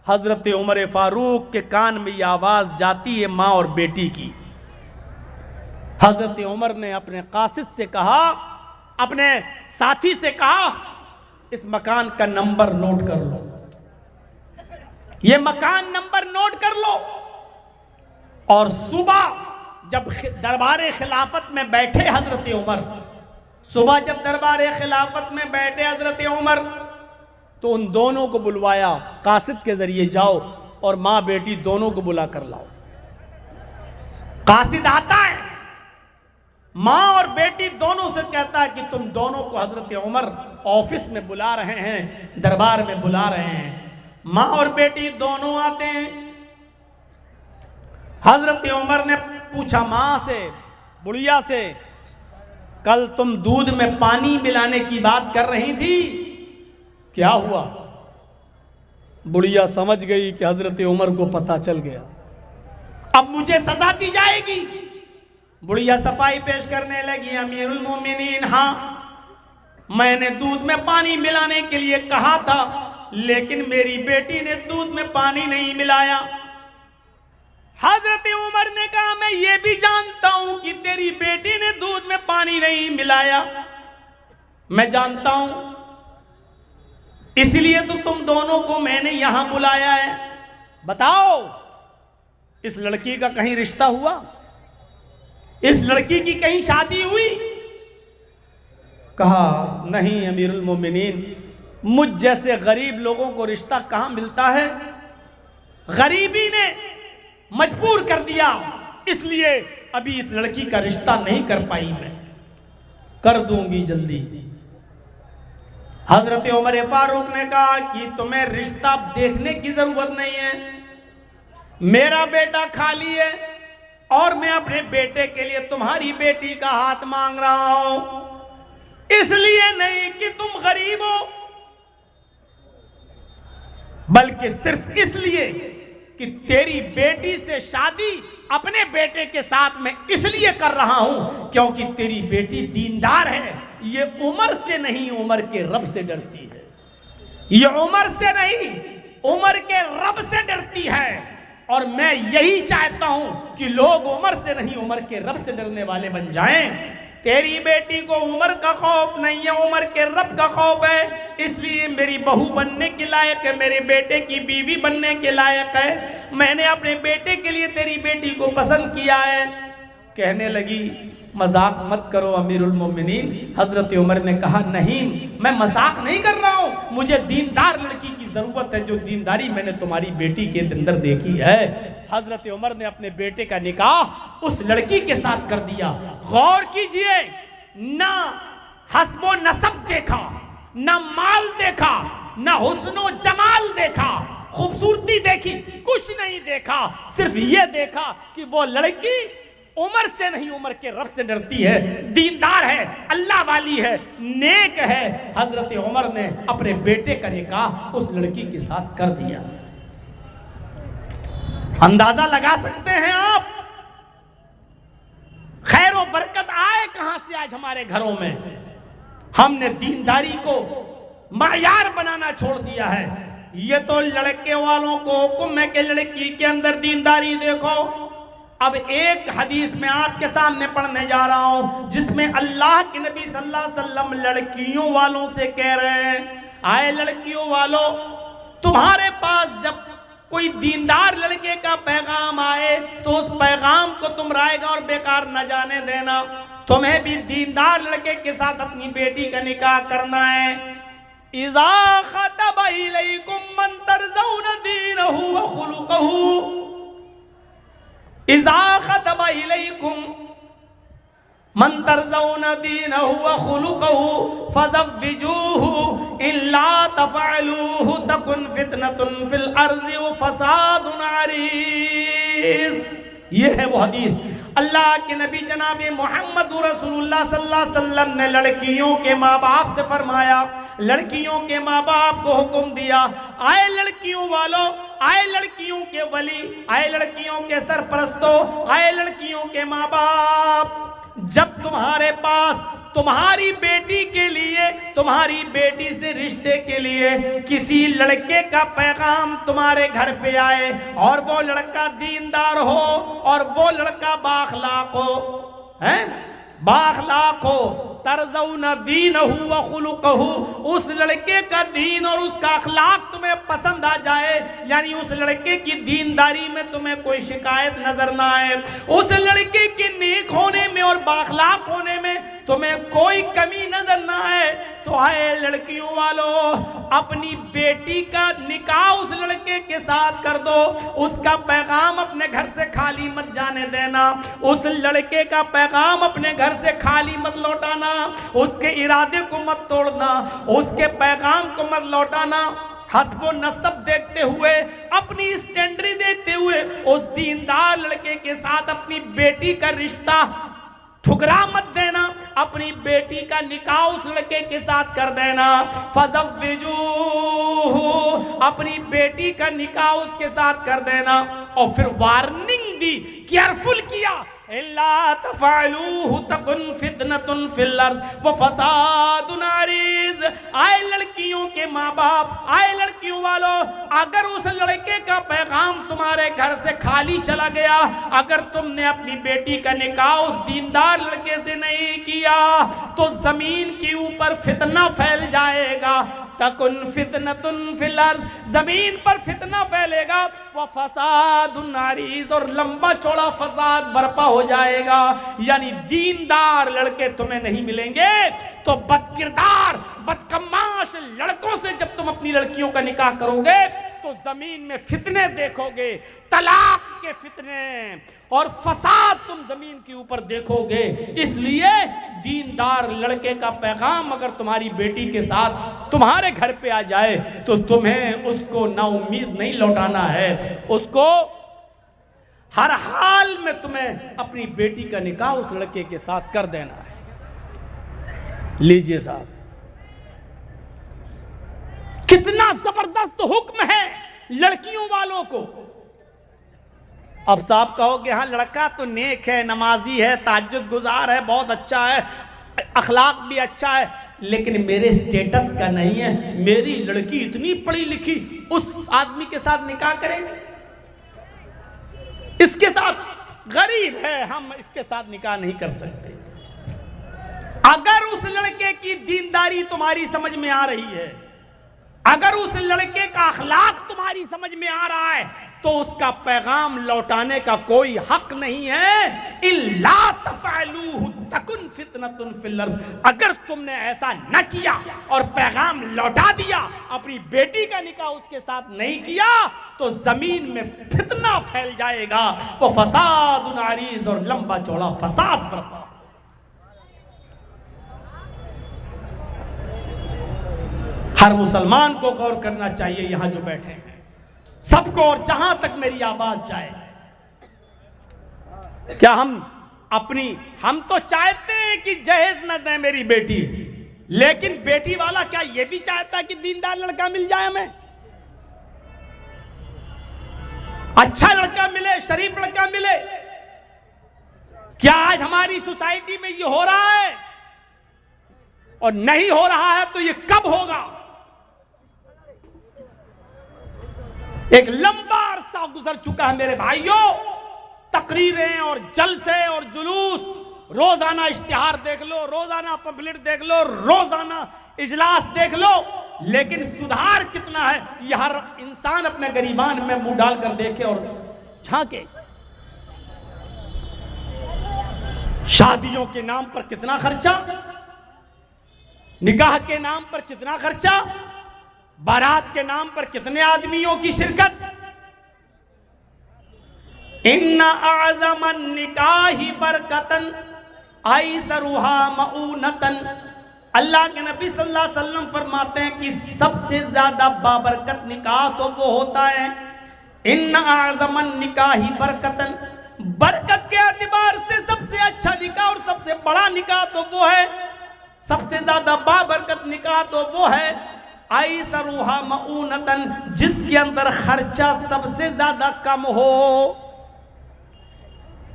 हजरत उमर फारूक के कान में यह आवाज जाती है मां और बेटी की। हजरत उमर ने अपने कासिद से कहा, अपने साथी से कहा, इस मकान का नंबर नोट कर लो, ये मकान नंबर नोट कर लो, और सुबह जब दरबार खिलाफत में बैठे हजरत उमर, सुबह जब दरबार खिलाफत में बैठे हजरत उमर, तो उन दोनों को बुलवाया, कासिद के जरिए जाओ और मां बेटी दोनों को बुला कर लाओ। कासिद आता है, मां और बेटी दोनों से कहता है कि तुम दोनों को हजरत उमर ऑफिस में बुला रहे हैं, दरबार में बुला रहे हैं। मां और बेटी दोनों आते हैं। हजरत उमर ने पूछा मां से, बुढ़िया से, कल तुम दूध में पानी मिलाने की बात कर रही थी, क्या हुआ। बुढ़िया समझ गई कि हजरत उमर को पता चल गया, अब मुझे सजा दी जाएगी। बुढ़िया सफाई पेश करने लगी, अमीरुल मोमिनीन हाँ मैंने दूध में पानी मिलाने के लिए कहा था, लेकिन मेरी बेटी ने दूध में पानी नहीं मिलाया। हजरत उमर ने कहा मैं ये भी जानता हूं कि तेरी बेटी ने दूध में पानी नहीं मिलाया, मैं जानता हूं, इसलिए तो तुम दोनों को मैंने यहां बुलाया है। बताओ इस लड़की का कहीं रिश्ता हुआ, इस लड़की की कहीं शादी हुई। कहा नहीं अमीरुल मोमिनीन, मुझ जैसे गरीब लोगों को रिश्ता कहां मिलता है, गरीबी ने मजबूर कर दिया, इसलिए अभी इस लड़की का रिश्ता नहीं कर पाई, मैं कर दूंगी जल्दी। हजरत उमर फारूक ने कहा कि तुम्हें रिश्ता देखने की जरूरत नहीं है, मेरा बेटा खाली है और मैं अपने बेटे के लिए तुम्हारी बेटी का हाथ मांग रहा हूं, इसलिए नहीं कि तुम गरीब हो, बल्कि सिर्फ इसलिए कि तेरी बेटी से शादी अपने बेटे के साथ मैं इसलिए कर रहा हूं क्योंकि तेरी बेटी दीनदार है, ये उमर से नहीं उमर के रब से डरती है, ये उमर से नहीं उमर के रब से डरती है। और मैं यही चाहता हूं कि लोग उमर से नहीं उमर के रब से डरने वाले बन जाएं। तेरी बेटी को उमर का खौफ नहीं है, उमर के रब का खौफ है, इसलिए मेरी बहू बनने के लायक है, मेरे बेटे की बीवी बनने के लायक है, मैंने अपने बेटे के लिए तेरी बेटी को पसंद किया है। कहने लगी मजाक मत करो अमीरुल मोमिनीन। हजरत उमर ने कहा नहीं मैं मजाक नहीं कर रहा हूं, मुझे दीनदार लड़की की जरूरत है, जो दीनदारी मैंने तुम्हारी बेटी के अंदर देखी है। हजरत उमर ने अपने बेटे का निकाह उस लड़की के साथ कर दिया। गौर कीजिए, ना हस्बो नसब देखा, ना माल देखा, ना हुस्नो जमाल देखा, खूबसूरती देखी, कुछ नहीं देखा, सिर्फ ये देखा कि वो लड़की उमर से नहीं उमर के रब से डरती है, दीनदार है, अल्लाह वाली है, नेक है। हजरत उमर ने अपने बेटे का निकाह उस लड़की के साथ कर दिया। अंदाजा लगा सकते हैं आप खैर व बरकत आए कहां से आज हमारे घरों में। हमने दीनदारी को मायार बनाना छोड़ दिया है। ये तो लड़के वालों को हुक्म है कि लड़की के अंदर दीनदारी देखो, अब एक हदीस में आपके सामने पढ़ने जा रहा हूं जिसमें अल्लाह के नबी सल्लल्लाहु अलैहि वसल्लम लड़कियों वालों से कह रहे हैं, आए लड़कियों वालों, तुम्हारे पास जब कोई दीनदार लड़के का पैगाम आए तो उस पैगाम को तुम रायगा और बेकार न जाने देना। तुम्हें भी दीनदार लड़के के साथ अपनी बेटी का निकाह करना है। इज़ा खतब इलैकुम मन तरज़ौना दीनहु व खुलुकहु, इज़ा खतब इलैकुम मन तरज़ौना दीनहु व खुलुकहु फज़व्विजूहु इल्ला तफ़अलूहु तकुन फितनतुन फिल अर्ज़ि व फ़सादुन अरीज़। ये है वो हदीस। अल्लाह के नबी जनाब मोहम्मद रसूलुल्लाह सल्लल्लाहु अलैहि वसल्लम ने लड़कियों के माँ बाप से फरमाया, लड़कियों के माँ बाप को हुक्म दिया, आए लड़कियों वालों, आए लड़कियों के वली, आए लड़कियों के सरपरस्तों, आए लड़कियों के माँ बाप, जब तुम्हारे पास तुम्हारी बेटी के लिए, तुम्हारी बेटी से रिश्ते के लिए किसी लड़के का पैगाम तुम्हारे घर पे आए और वो लड़का दीनदार हो और वो लड़का बाखलाक हो, हैं, बाखलाक हो, तरज़ौना दीनहु व खुलुकहु, उस लड़के का दीन और उसका अखलाक तुम्हें पसंद आ जाए, यानी उस लड़के की दीनदारी में तुम्हें कोई शिकायत नजर ना आए, उस लड़के के नेक होने में और बाखलाक होने में तुम्हें कोई कमी नजर ना आए, तो आए लड़कियों वालों, अपनी बेटी का निकाह उस लड़के के साथ कर दो, उसका पैगाम अपने घर से खाली मत जाने देना, उस लड़के का पैगाम अपने घर से खाली मत लौटाना, उसके इरादे को मत तोड़ना, उसके पैगाम को मत लौटाना। हस्बो नसब देखते हुए, अपनी स्टैंडर्ड देखते हुए उस दीनदार लड़के के साथ अपनी बेटी का रिश्ता ठुकरा मत देना, अपनी बेटी का निकाह उस लड़के के साथ कर देना। फज़व्विजूहु, अपनी बेटी का निकाह उसके साथ कर देना। और फिर वार्निंग दी, केयरफुल किया, इल्ला तफ़अलूहु तकुन फितनतुन फिल अर्ज़ व फ़सादुन अरीज़। आए लड़कियों के माँ बाप, आए लड़कियों वालों, अगर उस लड़के का पैगाम तुम्हारे घर से खाली चला गया, अगर तुमने अपनी बेटी का निकाह उस दीनदार लड़के से नहीं किया, तो जमीन के ऊपर फितना फैल जाएगा। तकुन फितनतुन फिल अर्ज़, जमीन पर फितना फैलेगा, व फ़सादुन अरीज़, और लंबा चौड़ा फसाद बर्पा हो जाएगा। यानी दीनदार लड़के तुम्हें नहीं मिलेंगे तो बदकिरदार बदकमाश लड़कों से जब तुम अपनी लड़कियों का निकाह करोगे तो जमीन में फितने देखोगे, तलाक के फितने और फसाद तुम जमीन के ऊपर देखोगे। इसलिए दीनदार लड़के का पैगाम अगर तुम्हारी बेटी के साथ तुम्हारे घर पे आ जाए तो तुम्हें उसको नाउम्मीद नहीं लौटाना है, उसको हर हाल में तुम्हें अपनी बेटी का निकाह उस लड़के के साथ कर देना है। लीजिए साहब, कितना जबरदस्त हुक्म है लड़कियों वालों को। अब साहब कहो कि हाँ लड़का तो नेक है, नमाजी है, ताज्जुद गुजार है, बहुत अच्छा है, अखलाक भी अच्छा है, लेकिन मेरे स्टेटस का नहीं है, मेरी लड़की इतनी पढ़ी लिखी, उस आदमी के साथ निकाह करेंगे, इसके साथ गरीब है, हम इसके साथ निकाह नहीं कर सकते। अगर उस लड़के की दीनदारी तुम्हारी समझ में आ रही है, अगर उस लड़के का अखलाक तुम्हारी समझ में आ रहा है, तो उसका पैगाम लौटाने का कोई हक नहीं है। इल्ला तफ़अलूहु तकुन फितनतुन फिल अर्ज़, अगर तुमने ऐसा न किया और पैगाम लौटा दिया, अपनी बेटी का निकाह उसके साथ नहीं किया, तो जमीन में फितना फैल जाएगा, वो फसादुन अरीज़, और लंबा चौड़ा फसाद बर्पा। हर मुसलमान को गौर करना चाहिए, यहां जो बैठे हैं सबको, और जहां तक मेरी आवाज जाए, क्या हम तो चाहते हैं कि जहेज न दे मेरी बेटी, लेकिन बेटी वाला क्या यह भी चाहता है कि दीनदार लड़का मिल जाए हमें, अच्छा लड़का मिले, शरीफ लड़का मिले? क्या आज हमारी सोसाइटी में ये हो रहा है? और नहीं हो रहा है तो ये कब होगा? एक लंबा अरसा गुजर चुका है मेरे भाइयों, तकरीरें और जलसे और जुलूस, रोजाना इश्तिहार देख लो, रोजाना पम्फलेट देख लो, रोजाना इजलास देख लो, लेकिन सुधार कितना है ये हर इंसान अपने गरीबान में मुंह डालकर देखे और झांके। शादियों के नाम पर कितना खर्चा, निकाह के नाम पर कितना खर्चा, बारात के नाम पर कितने आदमियों की शिरकत। इन्ना आज़मन निकाही बरकतन आइसरुहा मऊनतन। अल्लाह के नबी सल्लल्लाहु अलैहि वसल्लम फरमाते हैं कि सबसे ज्यादा बाबरकत निकाह तो वो होता है, इन्ना आज़मन निकाही बरकतन, बरकत के एतबार से सबसे अच्छा निकाह और सबसे बड़ा निकाह तो वो है, सबसे ज्यादा बाबरकत निकाह तो वो है आइसरुहा मऊनतन, जिसके अंदर खर्चा सबसे ज्यादा कम हो,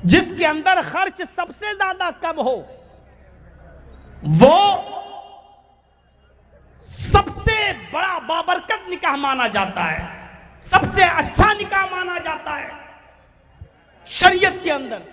जिसके अंदर खर्च सबसे ज्यादा कम हो, वो सबसे बड़ा बाबरकत निकाह माना जाता है, सबसे अच्छा निकाह माना जाता है शरीयत के अंदर।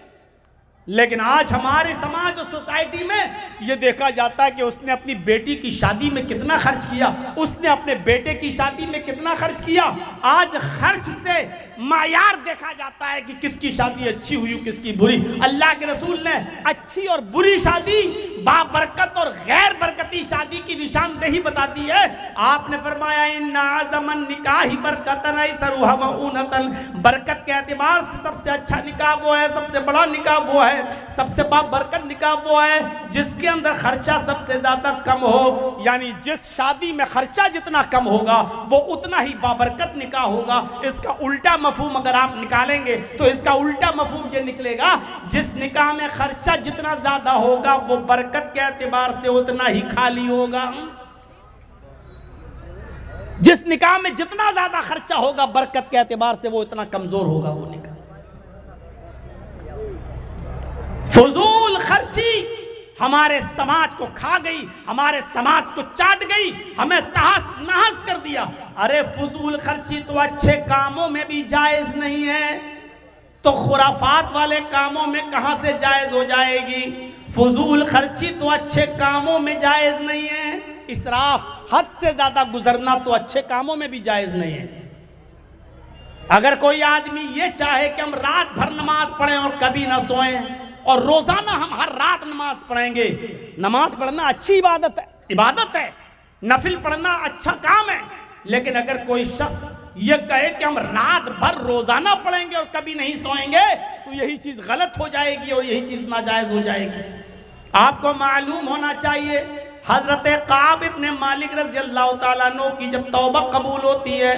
लेकिन आज हमारे समाज और सोसाइटी में यह देखा जाता है कि उसने अपनी बेटी की शादी में कितना खर्च किया, उसने अपने बेटे की शादी में कितना खर्च किया। आज खर्च से मायार देखा जाता है कि किसकी शादी अच्छी हुई किसकी बुरी। अल्लाह के रसूल ने अच्छी और बुरी शादी, बाबरकत और गैर बरकती शादी की निशानदेही बता दी है। आपने फरमाया इन्ना आज़मन निकाही बरकतन ऐसरुहा मऊनतन, बरकत के एतबार से सबसे अच्छा निकाह वो है, सबसे बड़ा निकाह वो है, सबसे बाबरकत निकाह वो है जिसके अंदर खर्चा सबसे ज्यादा कम हो। यानी जिस शादी में खर्चा जितना कम होगा वो उतना ही बाबरकत निकाह होगा। इसका उल्टा मफहूम अगर आप निकालेंगे तो इसका उल्टा मफहूम ये निकलेगा, जिस निकाह में खर्चा जितना ज्यादा होगा वो बरकत के एतबार से उतना ही खाली होगा। जिस निकाह में जितना ज्यादा खर्चा होगा बरकत के एतबार से वो इतना कमजोर होगा वो निकाह। फजूल खर्ची हमारे समाज को खा गई, हमारे समाज को चाट गई, हमें तहस नहस कर दिया। अरे फजूल खर्ची तो अच्छे कामों में भी जायज नहीं है, तो खुराफात वाले कामों में कहां से जायज हो जाएगी। फजूल खर्ची तो अच्छे कामों में जायज नहीं है, इसराफ हद से ज्यादा गुजरना तो अच्छे कामों में भी जायज नहीं है। अगर कोई आदमी ये चाहे कि हम रात भर नमाज पढ़ें और कभी ना सोएं और रोजाना हम हर रात नमाज पढ़ेंगे, नमाज पढ़ना अच्छी इबादत है, नफिल पढ़ना अच्छा काम है, लेकिन अगर कोई शख्स ये कहे कि हम रात भर रोजाना पढ़ेंगे और कभी नहीं सोएंगे तो यही चीज गलत हो जाएगी और यही चीज नाजायज हो जाएगी। आपको मालूम होना चाहिए हजरत काब इब्न मालिक रज़ी अल्लाह ताला अन्हु की जब तौबा कबूल होती है,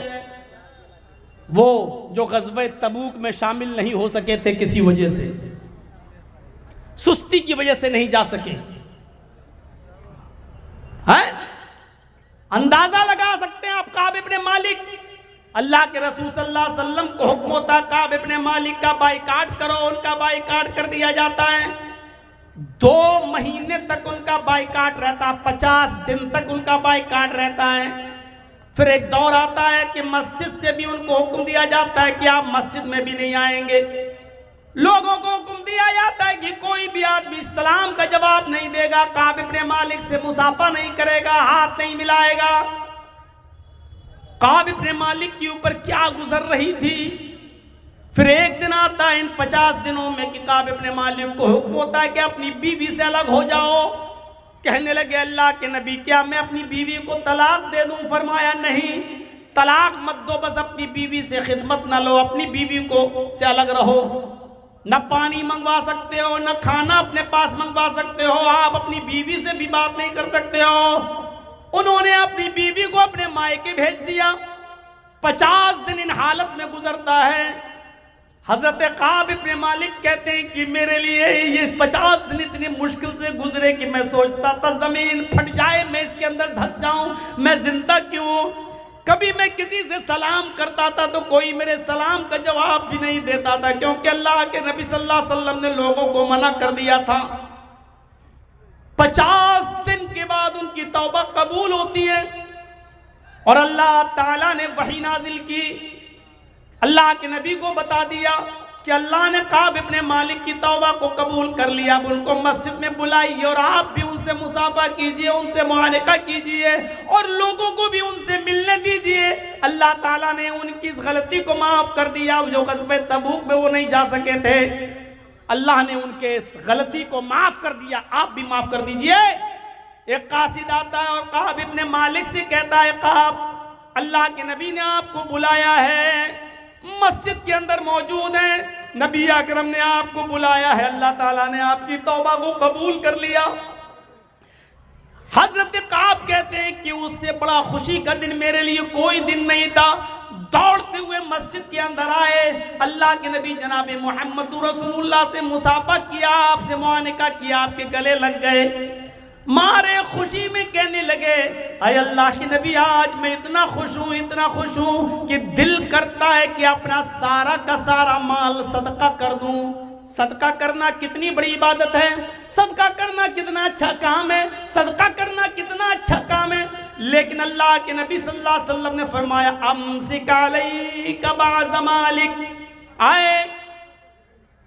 वो जो ग़ज़वे तबूक में शामिल नहीं हो सके थे, किसी वजह से सुस्ती की वजह से नहीं जा सके, हैं? अंदाजा लगा सकते हैं आप काब इब्न मालिक, अल्लाह के रसूल सल्लल्लाहु अलैहि वसल्लम को हुक्म होता काब इब्न मालिक का बाइकाट करो, उनका बाइकाट कर दिया जाता है। 2 महीने तक उनका बाइकाट रहता, 50 दिन तक उनका बाइकाट रहता है। फिर एक दौर आता है कि मस्जिद से भी उनको हुक्म दिया जाता है कि आप मस्जिद में भी नहीं आएंगे। लोगों को हुक्म दिया जाता है कि कोई भी आदमी सलाम का जवाब नहीं देगा, काब इब्न मालिक से मुसाफा नहीं करेगा, हाथ नहीं मिलाएगा। काब इब्न मालिक के ऊपर क्या गुजर रही थी। फिर एक दिन आता है इन 50 दिनों में कि काब इब्न मालिक को हुक्म होता है कि अपनी बीवी से अलग हो जाओ। कहने लगे अल्लाह के नबी क्या मैं अपनी बीवी को तलाक दे दूं? फरमाया नहीं, तलाक मत दो, बस अपनी बीवी से खिदमत ना लो, अपनी बीवी को से अलग रहो। न पानी मंगवा सकते हो, न खाना अपने पास मंगवा सकते हो, आप अपनी बीवी से भी बात नहीं कर सकते हो। उन्होंने अपनी बीवी को अपने मायके भेज दिया। 50 दिन इन हालत में गुजरता है। हजरत काब इब्न मालिक कहते हैं कि मेरे लिए ये 50 दिन इतनी मुश्किल से गुजरे कि मैं सोचता था जमीन फट जाए, मैं इसके अंदर धंस जाऊं, मैं जिंदा क्यों। कभी मैं किसी से सलाम करता था तो कोई मेरे सलाम का जवाब भी नहीं देता था, क्योंकि अल्लाह के नबी सल्लल्लाहु अलैहि वसल्लम ने लोगों को मना कर दिया था। 50 दिन के बाद उनकी तौबा कबूल होती है और अल्लाह ताला ने वही नाजिल की, अल्लाह के नबी को बता दिया कि अल्लाह ने काब इब्ने मालिक की तौबा को कबूल कर लिया। अब उनको मस्जिद में बुलाइए और आप भी उनसे मुसाफा कीजिए, उनसे मुआनका कीजिए और लोगों को भी उनसे मिलने दीजिए। अल्लाह ताला ने उनकी इस गलती को माफ कर दिया। जो ग़ज़वे तबूक में वो नहीं जा सके थे, अल्लाह ने उनके इस गलती को माफ कर दिया। आप भी माफ कर दीजिए। एक कासिद आता है और काब इब्ने मालिक से कहता है, काब, अल्लाह के नबी ने आपको बुलाया है, मस्जिद के अंदर मौजूद है, नबी अकरम ने आपको बुलाया है, अल्लाह ताला ने आपकी तौबा को कबूल कर लिया। हजरत काब कहते हैं कि उससे बड़ा खुशी का दिन मेरे लिए कोई दिन नहीं था। दौड़ते हुए मस्जिद के अंदर आए, अल्लाह के नबी जनाब मोहम्मद रसूलुल्लाह से मुसाफा किया, आपसे मुआनका किया, आपके गले लग गए, मारे खुशी में कहने लगे, अय अल्लाह के नबी, आज मैं इतना खुश हूँ कि दिल करता है कि अपना सारा का सारा माल सदका कर दूं। सदका करना कितनी बड़ी इबादत है, सदका करना कितना अच्छा काम है, सदका करना कितना अच्छा काम है। लेकिन अल्लाह के नबी सल्लल्लाहु अलैहि वसल्लम ने फरमाया, अम्सिक अलैका बाज़ मालिक, आए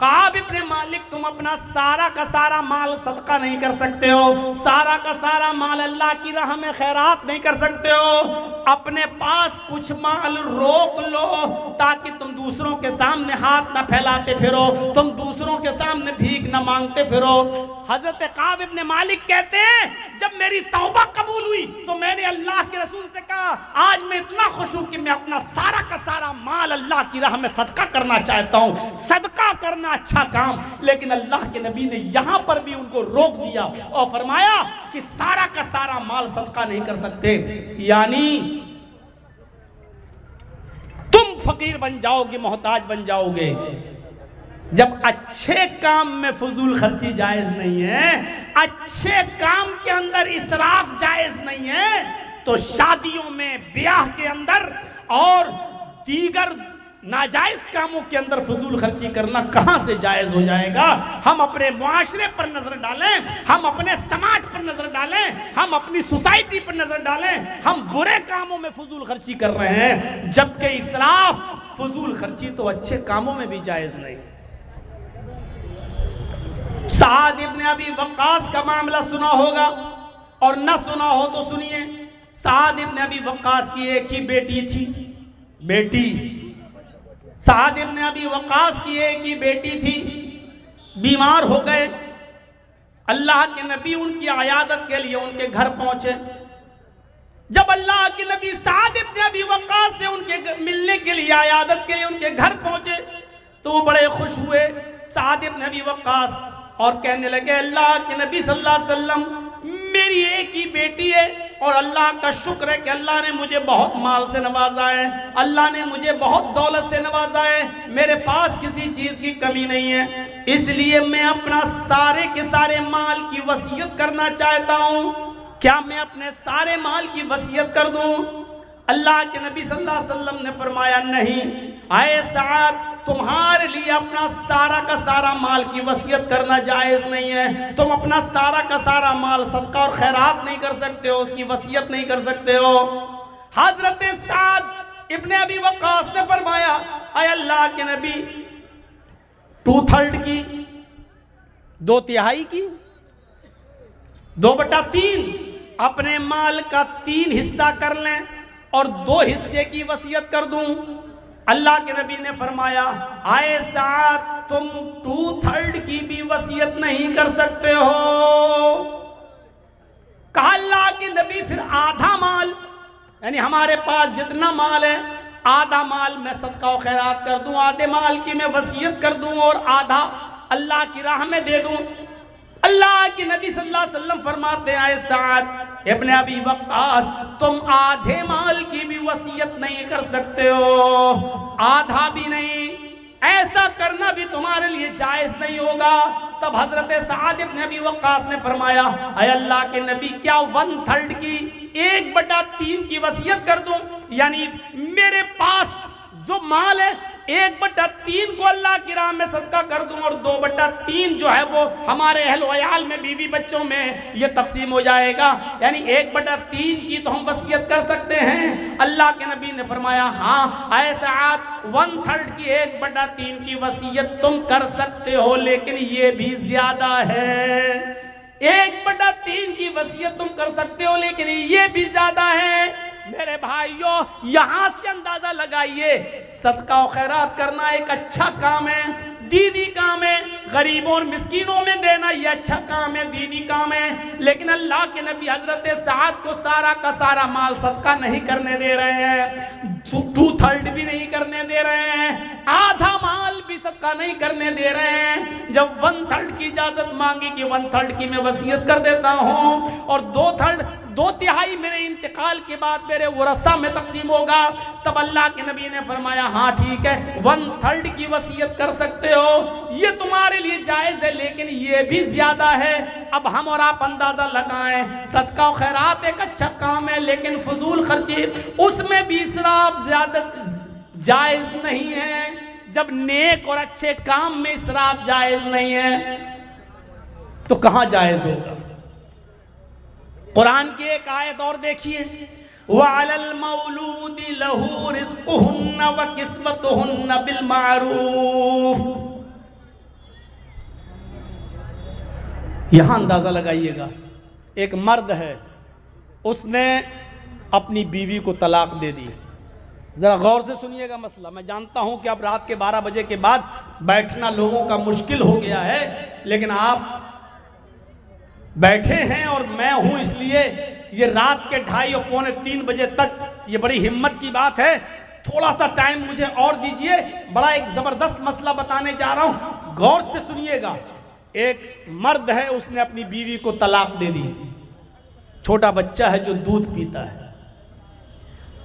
काब इब्ने मालिक, तुम अपना सारा का सारा माल सदका नहीं कर सकते हो, सारा का सारा माल अल्लाह की राह में खैरात नहीं कर सकते हो। अपने पास कुछ माल रोक लो ताकि तुम दूसरों के सामने हाथ ना फैलाते फिरो, तुम दूसरों के सामने भीख ना मांगते फिरो। हजरत काब इब्ने मालिक कहते हैं, जब मेरी तौबा कबूल हुई तो मैंने अल्लाह के रसूल से कहा, आज मैं इतना खुश हूं कि मैं अपना सारा का सारा माल अल्लाह की राह में सदका करना चाहता हूं। सदका करना अच्छा काम, लेकिन अल्लाह के नबी ने यहां पर भी उनको रोक दिया और फरमाया कि सारा का सारा माल सदका नहीं कर सकते, यानी तुम फकीर बन जाओगे, मोहताज बन जाओगे। जब अच्छे काम में फजूल खर्ची जायज नहीं है, अच्छे काम के अंदर इसराफ जायज नहीं है, तो शादियों में, ब्याह के अंदर और दीगर नाजायज कामों के अंदर फजूल खर्ची करना कहां से जायज हो जाएगा। हम अपने मुआशरे पर नजर डालें, हम अपने समाज पर नजर डालें, हम अपनी सोसाइटी पर नजर डालें, हम बुरे कामों में फजूल खर्ची कर रहे हैं, जबकि इसराफ, फजूल खर्ची तो अच्छे कामों में भी जायज नहीं। साद इब्ने अबी वक्कास का मामला सुना होगा और न सुना हो तो सुनिए। साद इब्ने अबी वक्कास की एक ही बेटी थी, साद इब्ने अबी वक्कास की एक ही बेटी थी, बीमार हो गए। अल्लाह के नबी उनकी आयादत के लिए उनके घर पहुंचे। जब अल्लाह के नबी साद इब्ने अबी वक्कास से उनके मिलने के लिए, आयादत के लिए उनके घर पहुंचे तो वो बड़े खुश हुए, साद इब्ने अबी वक्कास, और कहने लगे, अल्लाह के नबी सल्लल्लाहु अलैहि वसल्लम, मेरी एक ही बेटी है और अल्लाह का शुक्र है कि अल्लाह ने मुझे बहुत माल से नवाजा है, अल्लाह ने मुझे बहुत दौलत से नवाजा है, मेरे पास किसी चीज़ की कमी नहीं है, इसलिए मैं अपना सारे के सारे माल की वसीयत करना चाहता हूँ। क्या मैं अपने सारे माल की वसीयत कर दूँ? अल्लाह के नबी सल्लल्लाहु अलैहि वसल्लम ने फरमाया, नहीं, आए साद, तुम्हारे लिए अपना सारा का सारा माल की वसीयत करना जायज़ नहीं है। तुम अपना सारा का सारा माल सदका और खैरात नहीं कर सकते हो, उसकी वसीयत नहीं कर सकते हो। हजरत साद इब्ने अबी वक्कास ने फरमाया, आए अल्लाह के नबी, 2/3 की, 2/3 की, 2/3 अपने माल का 3 हिस्सा कर लें और 2 हिस्से की वसीयत कर दूं। अल्लाह के नबी ने फरमाया, आए साथ, तुम 2/3 की भी वसीयत नहीं कर सकते हो। कहा अल्लाह के नबी, फिर आधा माल, यानी हमारे पास जितना माल है, आधा माल मैं सदका और खैरात कर दूं, आधे माल की मैं वसीयत कर दूं और आधा अल्लाह की राह में दे दूं। अल्लाह के नबी सल्लल्लाहु अलैहि वसल्लम फरमाते हैं, साद इब्ने अबी वक्कास, तुम आधे माल की भी वसीयत नहीं कर सकते हो, आधा भी नहीं, ऐसा करना भी तुम्हारे लिए जायज नहीं होगा। तब हजरत साद इब्ने अबी वक्कास ने फरमाया, अय अल्लाह के नबी, क्या 1/3 की, 1/3 की वसीयत कर दूं? यानी मेरे पास जो माल है 1/3 को अल्लाह की राह में सदका कर दूं और 2/3 जो है वो हमारे अहल वयाल में, बीवी बच्चों में ये तकसीम हो जाएगा। यानी 1/3 की तो हम वसीयत कर सकते हैं। अल्लाह के नबी ने फरमाया हाँ ऐसा 1/3 की 1/3 की वसीयत तुम कर सकते हो, लेकिन ये भी ज्यादा है। 1/3 की वसीयत तुम कर सकते हो लेकिन ये भी ज्यादा है। मेरे भाइयों यहां से अंदाजा लगाइए, सदका और खैरात करना एक अच्छा काम है, दीनी काम है। गरीबों और मिस्कीनों में देना ये अच्छा काम है, दीनी काम है। लेकिन अल्लाह के नबी हजरत साद को सारा का सारा माल सदका नहीं करने दे रहे हैं, 2/3 भी नहीं करने दे रहे हैं, आधा माल भी सदका नहीं करने दे रहे हैं। जब 1/3 की इजाजत मांगी कि 1/3 की मैं वसीयत कर देता हूं और 2/3 मेरे इंतकाल के बाद मेरे वरसा में तकसीम होगा, तब अल्लाह के नबी ने फरमाया हाँ ठीक है 1/3 की वसीयत कर सकते हो, ये तुम्हारे लिए जायज़ है, लेकिन ये भी ज्यादा है। अब हम और आप अंदाजा लगाएं, सदका और खैरात एक अच्छा काम है, लेकिन फजूल खर्ची उसमें भी इसराफ ज्यादा जायज़ नहीं है। जब नेक और अच्छे काम में इसराफ जायज़ नहीं है तो कहाँ जायज़ होगा। कुरान की एक आयत और देखिए, वअलल मौलूदी लहू रिज़्क़ुहुन्ना व किस्वतुहुन्ना बिल मारूफ। यहां अंदाजा लगाइएगा, एक मर्द है उसने अपनी बीवी को तलाक दे दी। जरा गौर से सुनिएगा मसला। मैं जानता हूं कि अब रात के 12 बजे के बाद बैठना लोगों का मुश्किल हो गया है, लेकिन आप बैठे हैं और मैं हूं, इसलिए ये रात के 2:30 और 2:45 बजे तक ये बड़ी हिम्मत की बात है। थोड़ा सा टाइम मुझे और दीजिए, बड़ा एक जबरदस्त मसला बताने जा रहा हूं, गौर से सुनिएगा। एक मर्द है उसने अपनी बीवी को तलाक दे दी, छोटा बच्चा है जो दूध पीता है।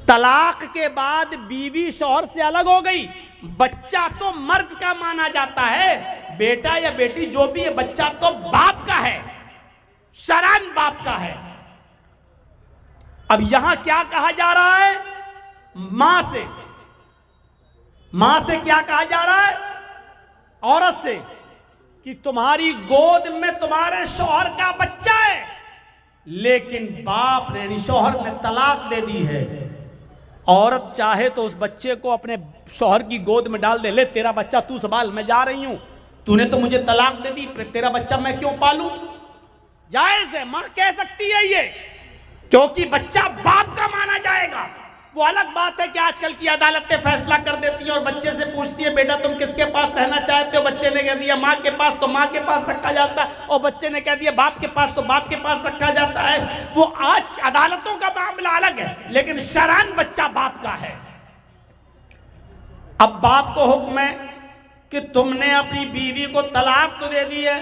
तलाक के बाद बीवी शौहर से अलग हो गई, बच्चा तो मर्द का माना जाता है, बेटा या बेटी जो भी है बच्चा तो बाप का है, शरन बाप का है। अब यहां क्या कहा जा रहा है, मां से क्या कहा जा रहा है, औरत से, कि तुम्हारी गोद में तुम्हारे शौहर का बच्चा है, लेकिन बाप ने शौहर ने तलाक दे दी है। औरत चाहे तो उस बच्चे को अपने शौहर की गोद में डाल दे, ले तेरा बच्चा तू संभाल, मैं जा रही हूं, तूने तो मुझे तलाक दे दी, तेरा बच्चा मैं क्यों पालूं। जायज है, मां कह सकती है ये, क्योंकि बच्चा बाप का माना जाएगा। वो अलग बात है कि आजकल की अदालतें फैसला कर देती हैं और बच्चे से पूछती है बेटा तुम किसके पास रहना चाहते हो, बच्चे ने कह दिया मां के पास, तो मां के पास रखा जाता है, और बच्चे ने कह दिया बाप के पास, तो बाप के पास रखा जाता है। वो आज की अदालतों का मामला अलग है, लेकिन शरअन बच्चा बाप का है। अब बाप को हुक्म है कि तुमने अपनी बीवी को तलाक तो दे दी है,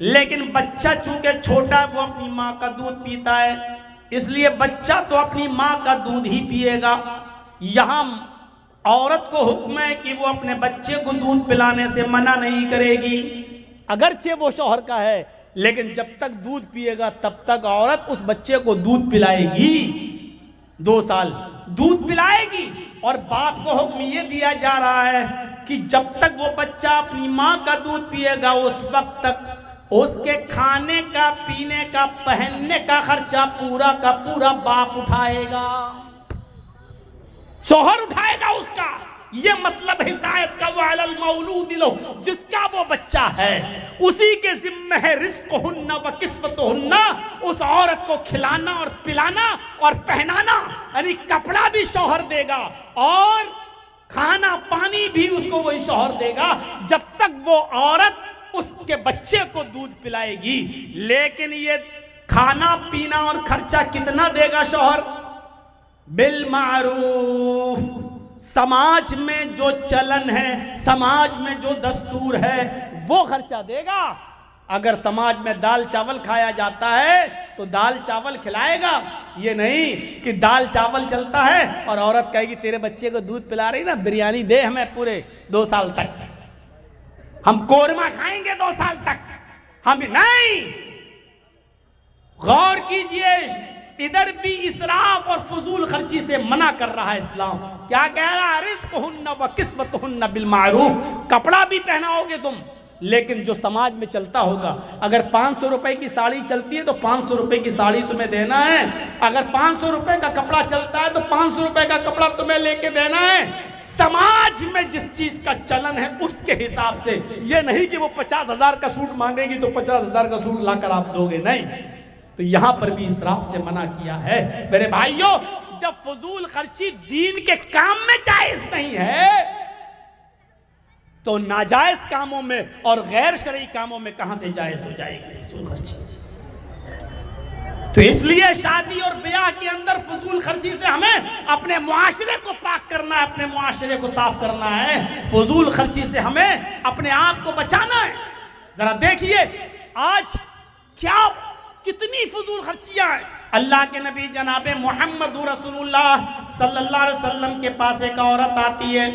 लेकिन बच्चा चूंकि छोटा वो अपनी मां का दूध पीता है, इसलिए बच्चा तो अपनी मां का दूध ही पिएगा। यहां औरत को हुक्म है कि वो अपने बच्चे को दूध पिलाने से मना नहीं करेगी, अगरचे वो शौहर का है, लेकिन जब तक दूध पिएगा तब तक औरत उस बच्चे को दूध पिलाएगी, 2 साल दूध पिलाएगी। और बाप को हुक्म ये दिया जा रहा है कि जब तक वो बच्चा अपनी मां का दूध पिएगा उस वक्त तक उसके खाने का, पीने का, पहनने का खर्चा पूरा का पूरा बाप उठाएगा, शौहर उठाएगा उसका। ये मतलब हिदायत का, वअलल मौलूद लहू, जिसका वो बच्चा है उसी के जिम्मे है रिज़्क़ुहुन्ना व किस्वतुहुन्ना, उस औरत को खिलाना और पिलाना और पहनाना, यानी कपड़ा भी शौहर देगा और खाना पानी भी उसको वही शौहर देगा, जब तक वो औरत उसके बच्चे को दूध पिलाएगी। लेकिन ये खाना पीना और खर्चा कितना देगा शौहर, बिल मारूफ। समाज में जो चलन है, समाज में जो दस्तूर है वो खर्चा देगा। अगर समाज में दाल चावल खाया जाता है तो दाल चावल खिलाएगा, ये नहीं कि दाल चावल चलता है और औरत कहेगी तेरे बच्चे को दूध पिला रही ना, बिरयानी दे हमें पूरे 2 साल तक, हम कोरमा खाएंगे 2 साल तक, हम नहीं। गौर कीजिए, इधर भी इसराफ और फजूल खर्ची से मना कर रहा है इस्लाम। क्या कह रहा है? रिज़्क़ुहुन्ना व किस्वतुहुन्ना बिल मारूफ। कपड़ा भी पहनाओगे तुम, लेकिन जो समाज में चलता होगा। अगर 500 रुपए की साड़ी चलती है तो 500 रुपए की साड़ी तुम्हें देना है। अगर 500 रुपए का कपड़ा चलता है तो 500 रुपए का कपड़ा तुम्हें लेके देना है। समाज में जिस चीज का चलन है उसके हिसाब से, ये नहीं कि वो 50,000 का सूट मांगेगी तो 50,000 का सूट लाकर आप दोगे, नहीं। तो यहां पर भी इसराफ से मना किया है। मेरे भाइयों, जब फजूल खर्ची दीन के काम में जायज नहीं है तो नाजायज कामों में और गैर शरई कामों में कहां से जायज हो जाएगी फजूल खर्ची। तो इसलिए शादी और ब्याह के अंदर फजूल खर्ची से हमें अपने मुआशरे को पाक करना है, अपने मुआशरे को साफ करना है। फजूल खर्ची से हमें अपने आप को बचाना है। जरा देखिए आज क्या कितनी फजूल खर्चियां हैं। अल्लाह के नबी जनाबे मोहम्मद रसूलुल्लाह सल्लल्लाहु अलैहि वसल्लम के पास एक औरत आती है।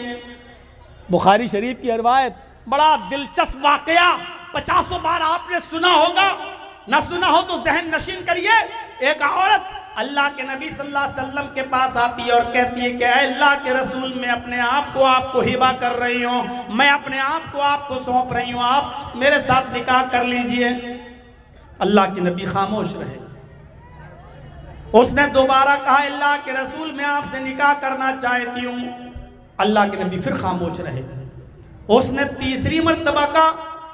बुखारी शरीफ की रिवायत, बड़ा दिलचस्प वाकया, 50 बार आपने सुना होगा, ना सुना हो तो जहन नशीन करिए। एक औरत अल्लाह के नबी सल्लल्लाहु अलैहि वसल्लम के पास आती है और कहती है कि अल्लाह के रसूल, मैं अपने आप को आपको हिबा कर रही हूँ, मैं अपने आप को आपको सौंप रही हूँ, आप मेरे साथ निकाह कर लीजिए। अल्लाह के नबी खामोश रहे। उसने दोबारा कहा, अल्लाह के रसूल, मैं आपसे निकाह करना चाहती हूँ। अल्लाह के नबी फिर खामोश रहे। उसने तीसरी मर्तबा कहा,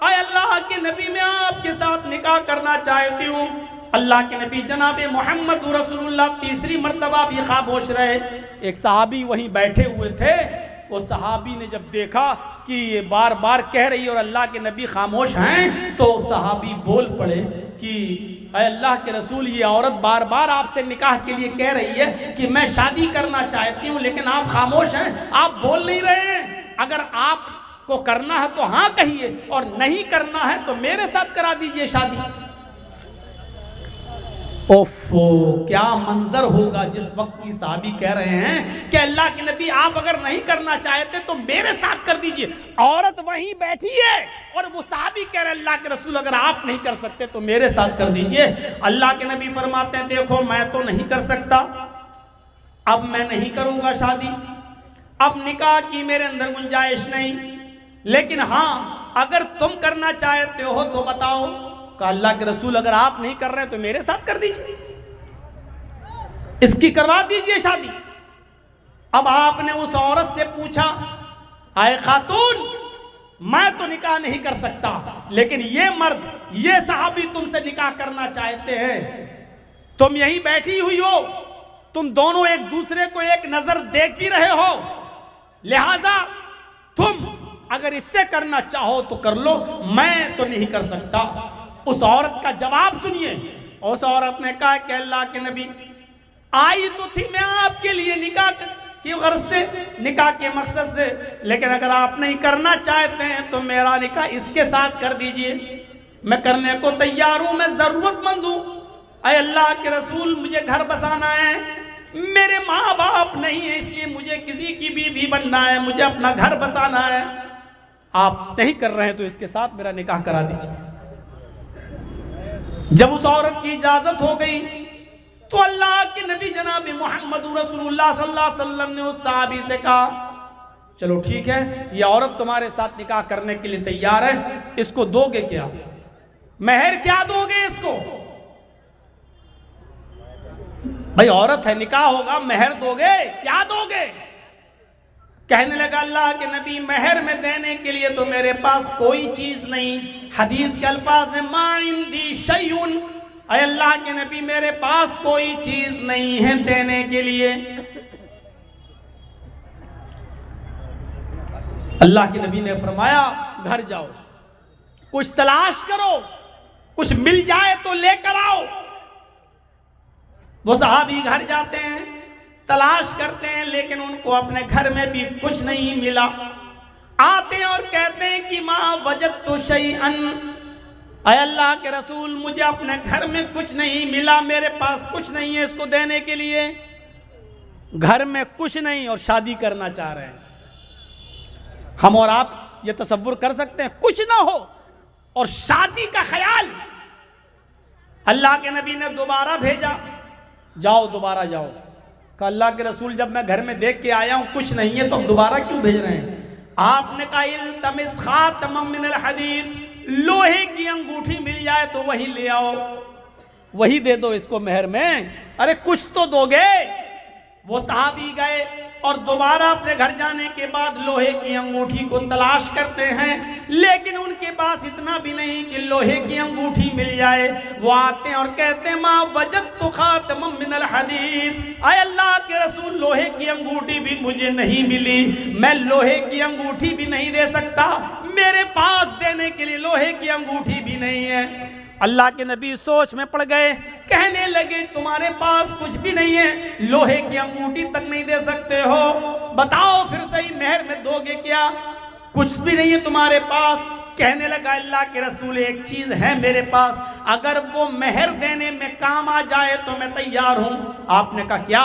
अल्लाह के नबी, मैं आपके साथ निकाह करना चाहती हूँ। अल्लाह के नबी जनाबे मोहम्मद रसूलुल्लाह तीसरी मर्तबा भी खामोश रहे। एक सहाबी वहीं बैठे हुए थे। वो सहाबी ने जब देखा कि ये बार बार कह रही है और अल्लाह के नबी खामोश हैं, तो सहाबी बोल पड़े कि अल्लाह के रसूल, ये औरत बार बार आपसे निकाह के लिए कह रही है कि मैं शादी करना चाहती हूँ, लेकिन आप खामोश हैं, आप बोल नहीं रहे हैं। अगर आपको करना है तो हाँ कहिए, और नहीं करना है तो मेरे साथ करा दीजिए शादी। ओफो, क्या मंजर होगा जिस वक्त की साहबी कह रहे हैं कि अल्लाह के नबी, आप अगर नहीं करना चाहते तो मेरे साथ कर दीजिए। औरत वहीं बैठी है और वो साहबी कह रहे हैं, अल्लाह के रसूल, अगर आप नहीं कर सकते तो मेरे साथ कर दीजिए। अल्लाह के नबी फरमाते हैं, देखो मैं तो नहीं कर सकता, अब मैं नहीं करूंगा शादी, अब निकाह की मेरे अंदर गुंजाइश नहीं, लेकिन हाँ अगर तुम करना चाहते हो तो बताओ। का अल्लाह के रसूल, अगर आप नहीं कर रहे तो मेरे साथ कर दीजिए, इसकी करवा दीजिए शादी। अब आपने उस औरत से पूछा, आए खातून, मैं तो निकाह नहीं कर सकता, लेकिन ये मर्द, ये साहबी तुमसे निकाह करना चाहते हैं, तुम यहीं बैठी हुई हो, तुम दोनों एक दूसरे को एक नजर देख भी रहे हो, लिहाजा तुम अगर इससे करना चाहो तो कर लो, मैं तो नहीं कर सकता। उस औरत का जवाब सुनिए। उस औरत ने कहा कि अल्लाह के नबी, आई तो थी मैं आपके लिए निकाह की गर्ज से, निकाह के मकसद से, लेकिन अगर आप नहीं करना चाहते हैं तो मेरा निकाह इसके साथ कर दीजिए, मैं करने को तैयार हूं, मैं जरूरतमंद हूं। अरे अल्लाह के रसूल, मुझे घर बसाना है, मेरे माँ बाप नहीं है, इसलिए मुझे किसी की बीवी बनना है, मुझे अपना घर बसाना है, आप नहीं कर रहे हैं तो इसके साथ मेरा निकाह करा दीजिए। जब उस औरत की इजाजत हो गई तो अल्लाह के नबी जनाब मोहम्मद रसूलुल्लाह सल्लल्लाहु अलैहि वसल्लम ने उस सहाबी से कहा, चलो ठीक है, ये औरत तुम्हारे साथ निकाह करने के लिए तैयार है, इसको दोगे क्या, मेहर क्या दोगे इसको? भाई औरत है, निकाह होगा, मेहर दोगे, क्या दोगे? कहने लगा अल्लाह के नबी, मेहर में देने के लिए तो मेरे पास कोई चीज नहीं। हदीस के अल्फाज है, मा इंदी शैउन, अय अल्लाह के नबी, मेरे पास कोई चीज नहीं है देने के लिए। अल्लाह के नबी ने फरमाया, घर जाओ, कुछ तलाश करो, कुछ मिल जाए तो लेकर आओ। वो सहाबी घर जाते हैं, तलाश करते हैं, लेकिन उनको अपने घर में भी कुछ नहीं मिला। आते हैं और कहते हैं कि माँ वजदतु शैअन, अय अल्लाह के रसूल, मुझे अपने घर में कुछ नहीं मिला, मेरे पास कुछ नहीं है इसको देने के लिए। घर में कुछ नहीं और शादी करना चाह रहे हैं। हम और आप ये तसव्वुर कर सकते हैं, कुछ ना हो और शादी का ख्याल। अल्लाह के नबी ने दोबारा भेजा, जाओ दोबारा जाओ। कहा अल्लाह के रसूल जब मैं घर में देख के आया हूँ कुछ नहीं है तो अब दोबारा क्यों भेज रहे हैं? आपने कहा इल्तमिस खातमम मिनल हदीद, लोहे की अंगूठी मिल जाए तो वही ले आओ, वही दे दो इसको मेहर में। अरे कुछ तो दोगे। वो सहाबी गए और दोबारा अपने घर जाने के बाद लोहे की अंगूठी को तलाश करते हैं, लेकिन उनके पास इतना भी नहीं कि लोहे की अंगूठी मिल जाए। वो आते हैं और कहते हैं माँ वजदतु खातमम मिनल हदीद, आय अल्लाह के रसूल लोहे की अंगूठी भी मुझे नहीं मिली, मैं लोहे की अंगूठी भी नहीं दे सकता, मेरे पास देने के लिए लोहे की अंगूठी भी नहीं है। अल्लाह के नबी सोच में पड़ गए, कहने लगे तुम्हारे पास कुछ भी नहीं है, लोहे की अंगूठी तक नहीं दे सकते हो, बताओ फिर सही मेहर में दोगे क्या? कुछ भी नहीं है तुम्हारे पास। कहने लगा अल्लाह के रसूल एक चीज है मेरे पास, अगर वो मेहर देने में काम आ जाए तो मैं तैयार हूं। आपने कहा क्या?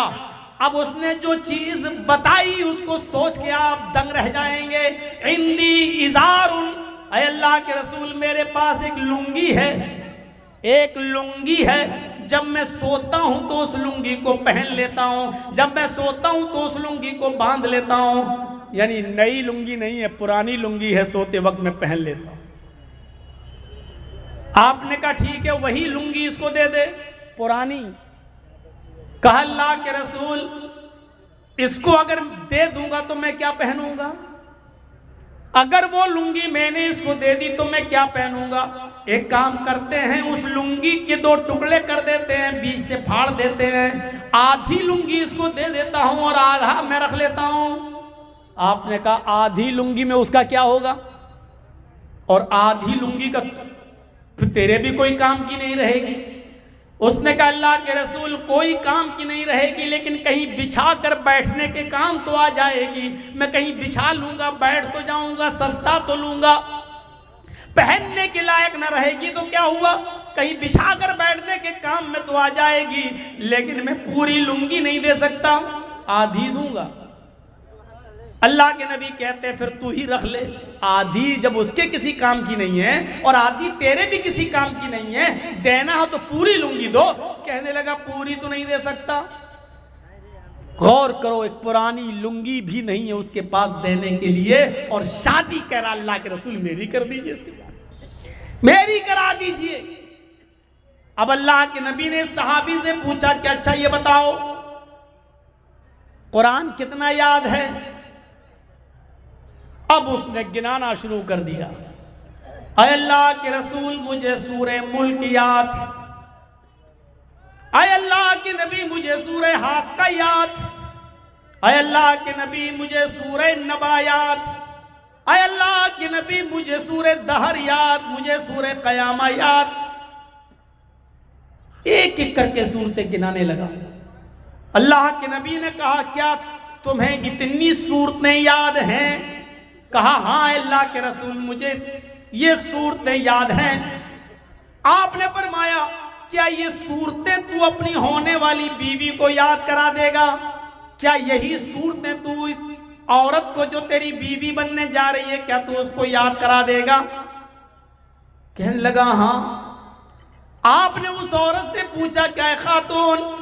अब उसने जो चीज बताई उसको सोच के आप दंग रह जाएंगे। इंदी इजारुन, अल्लाह के रसूल मेरे पास एक लुंगी है, एक लुंगी है, जब मैं सोता हूं तो उस लुंगी को पहन लेता हूं, जब मैं सोता हूं तो उस लुंगी को बांध लेता हूं। यानी नई लुंगी नहीं है, पुरानी लुंगी है, सोते वक्त मैं पहन लेता हूं। आपने कहा ठीक है वही लुंगी इसको दे दे, पुरानी। कहा अल्लाह के रसूल इसको अगर दे दूंगा तो मैं क्या पहनूंगा? अगर वो लुंगी मैंने इसको दे दी तो मैं क्या पहनूंगा? एक काम करते हैं उस लुंगी के दो टुकड़े कर देते हैं, बीच से फाड़ देते हैं, आधी लुंगी इसको दे देता हूं और आधा मैं रख लेता हूं। आपने कहा आधी लुंगी में उसका क्या होगा? और आधी लुंगी का तेरे भी कोई काम की नहीं रहेगी। उसने कहा अल्लाह के रसूल कोई काम की नहीं रहेगी, लेकिन कहीं बिछा कर बैठने के काम तो आ जाएगी। मैं कहीं बिछा लूंगा, बैठ तो जाऊंगा, सस्ता तो लूंगा, पहनने के लायक ना रहेगी तो क्या हुआ, कहीं बिछा कर बैठने के काम में तो आ जाएगी, लेकिन मैं पूरी लुंगी नहीं दे सकता, आधी दूंगा। अल्लाह के नबी कहते हैं फिर तू ही रख ले। आधी जब उसके किसी काम की नहीं है और आधी तेरे भी किसी काम की नहीं है, देना हो तो पूरी लुंगी दो। कहने लगा पूरी तो नहीं दे सकता। गौर करो, एक पुरानी लुंगी भी नहीं है उसके पास देने के लिए, और शादी करा अल्लाह के रसूल मेरी कर दीजिए, इसके साथ मेरी करा दीजिए। अब अल्लाह के नबी ने सहाबी से पूछा कि अच्छा ये बताओ कुरान कितना याद है? अब उसने गिनाना शुरू कर दिया। अय अल्लाह के रसूल मुझे सूरे मुल्क याद, अय अल्लाह के नबी मुझे सूरे हाक्का याद, अय अल्लाह के नबी मुझे सूरे नबा याद, अय अल्लाह के नबी मुझे सूरे दहर याद, मुझे सूरे कयामा याद। एक एक करके सूरतें गिनाने लगा। अल्लाह के नबी ने कहा क्या तुम्हें इतनी सूरतें याद हैं? कहा हाँ अल्लाह के रसूल मुझे ये सूरतें याद हैं। आपने फरमाया क्या ये सूरतें तू अपनी होने वाली बीवी को याद करा देगा? क्या यही सूरतें तू इस औरत को जो तेरी बीवी बनने जा रही है क्या तू उसको याद करा देगा? कहने लगा हाँ। आपने उस औरत से पूछा क्या खातून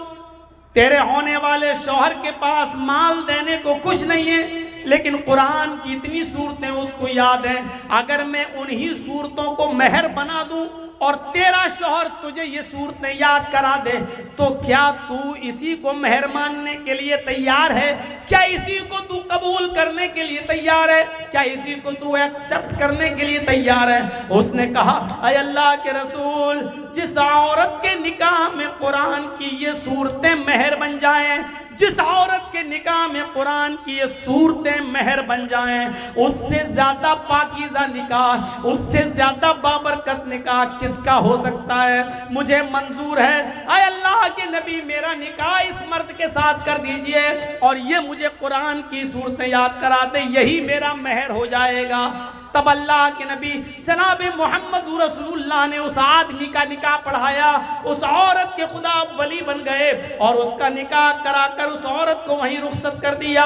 तेरे होने वाले शौहर के पास माल देने को कुछ नहीं है, लेकिन कुरान की इतनी सूरतें उसको याद हैं, अगर मैं उन्हीं सूरतों को मेहर बना दूं और तेरा शौहर तुझे ये सूरतें याद करा दे तो क्या तू इसी को मेहर मानने के लिए तैयार है? क्या इसी को तू कबूल करने के लिए तैयार है? क्या इसी को तू एक्सेप्ट करने के लिए तैयार है? उसने कहा अय अल्लाह के रसूल जिस औरत के निकाह में कुरान की ये सूरतें मेहर बन जाएं, जिस औरत के निकाह में कुरान की ये सूरतें मेहर बन जाएं, उससे ज्यादा पाकीज़ा निकाह, उससे ज्यादा बाबरकत निकाह किसका हो सकता है? मुझे मंजूर है। अय अल्लाह के नबी मेरा निकाह इस मर्द के साथ कर दीजिए और ये मुझे कुरान की सूरतें याद करा दे, यही मेरा मेहर हो जाएगा। तब अल्लाह के नबी जनाब मोहम्मद रसूलुल्लाह ने उस आदमी का निकाह पढ़ाया, उस औरत के खुदा वली बन गए और उसका निकाह कराकर उस औरत को वहीं रुखसत कर दिया।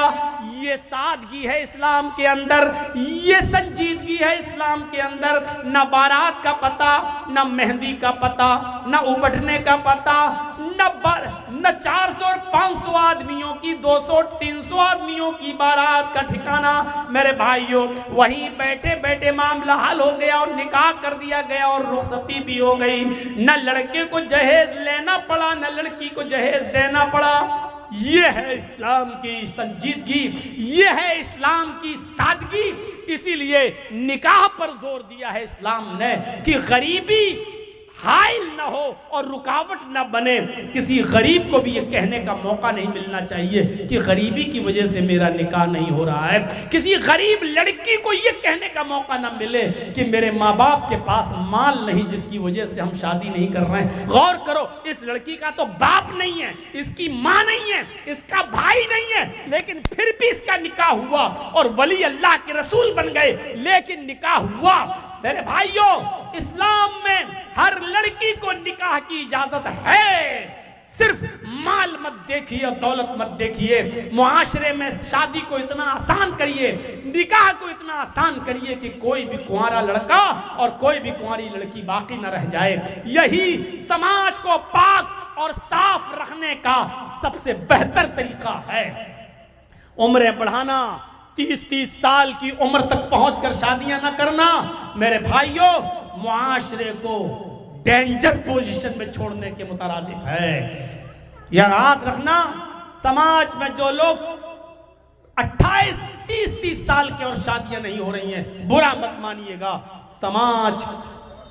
ये सादगी है इस्लाम के अंदर, ये संजीदगी है इस्लाम के अंदर। न बारात का पता, न मेहंदी का पता, न उबटने का पता, न 400 और 500 आदमियों की, 200 300 आदमियों की बारात का ठिकाना। मेरे भाइयों, वहीं बैठे बैठे मामला हल हो गया और निकाह कर दिया गया और रुखसती भी हो गई। न लड़के को जहेज लेना पड़ा, न लड़की को जहेज देना पड़ा। ये है इस्लाम की संजीदगी, ये है इस्लाम की सादगी। इसीलिए निकाह पर जोर दिया है इस्लाम ने कि गरीबी हाइल न हो और रुकावट न बने। किसी गरीब को भी ये कहने का मौका नहीं मिलना चाहिए कि गरीबी की वजह से मेरा निकाह नहीं हो रहा है। किसी गरीब लड़की को ये कहने का मौका न मिले कि मेरे माँ बाप के पास माल नहीं जिसकी वजह से हम शादी नहीं कर रहे हैं। गौर करो, इस लड़की का तो बाप नहीं है, इसकी माँ नहीं है, इसका भाई नहीं है, लेकिन फिर भी इसका निकाह हुआ और वली अल्लाह के रसूल बन गए, लेकिन निकाह हुआ। मेरे भाइयों, इस्लाम में हर लड़की को निकाह की इजाजत है। सिर्फ माल मत देखिए, दौलत मत देखिए। मुआशरे में शादी को इतना आसान करिए, निकाह को इतना आसान करिए कि कोई भी कुंवारा लड़का और कोई भी कुंवारी लड़की बाकी न रह जाए। यही समाज को पाक और साफ रखने का सबसे बेहतर तरीका है। उम्रें बढ़ाना, 30-30 साल की उम्र तक पहुंचकर शादियां न करना, मेरे भाइयों, मुआशरे को डेंजर पोजीशन में छोड़ने के मुतरादिफ है। यह याद रखना, समाज में जो लोग 28, 30 साल के और शादियां नहीं हो रही हैं, बुरा मत मानिएगा। समाज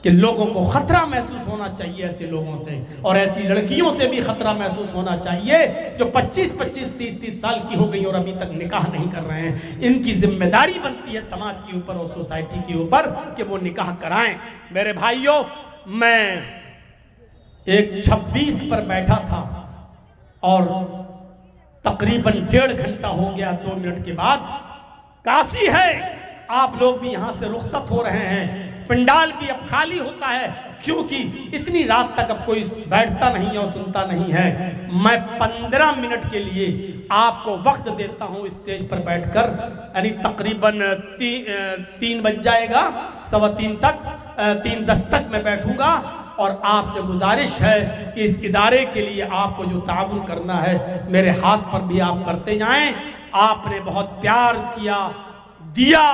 के लोगों को खतरा महसूस होना चाहिए ऐसे लोगों से, और ऐसी लड़कियों से भी खतरा महसूस होना चाहिए जो 25-25, 30-30 साल की हो गई और अभी तक निकाह नहीं कर रहे हैं। इनकी जिम्मेदारी बनती है समाज के ऊपर और सोसाइटी के ऊपर कि वो निकाह कराएं। मेरे भाइयों, मैं एक 26 पर बैठा था और तकरीबन 1.5 घंटा हो गया। 2 मिनट के बाद काफी है, आप लोग भी यहां से रुखसत हो रहे हैं, पंडाल भी अब खाली होता है, क्योंकि इतनी रात तक अब कोई बैठता नहीं और सुनता नहीं है। मैं 15 मिनट के लिए आपको वक्त देता हूं स्टेज पर बैठकर, यानी तकरीबन 3 बज जाएगा, 3:15 तक, 3:10 तक मैं बैठूंगा। और आपसे गुजारिश है कि इस इदारे के लिए आपको जो ताउन करना है, मेरे हाथ पर भी आप करते जाएं। आपने बहुत प्यार किया, दिया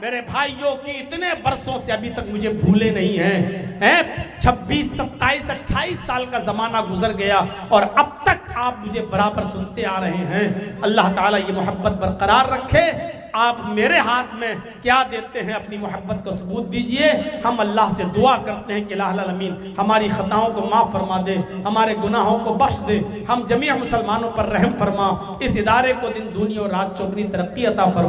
मेरे भाइयों की इतने बरसों से अभी तक मुझे भूले नहीं हैं। 26, 27, 28 साल का ज़माना गुजर गया और अब तक आप मुझे बराबर सुनते आ रहे हैं। अल्लाह ताला ये मोहब्बत बरकरार रखे। आप मेरे हाथ में क्या देते हैं, अपनी मोहब्बत को सबूत दीजिए। हम अल्लाह से दुआ करते हैं कि अल्लाह अमीन हमारी खताओं को माफ़ फरमा दे, हमारे गुनाहों को बख्श दे, हम जमीअ मुसलमानों पर रहम फरमा, इस इदारे को दिन दुनिया और रात चौगनी तरक्की अता फरमा।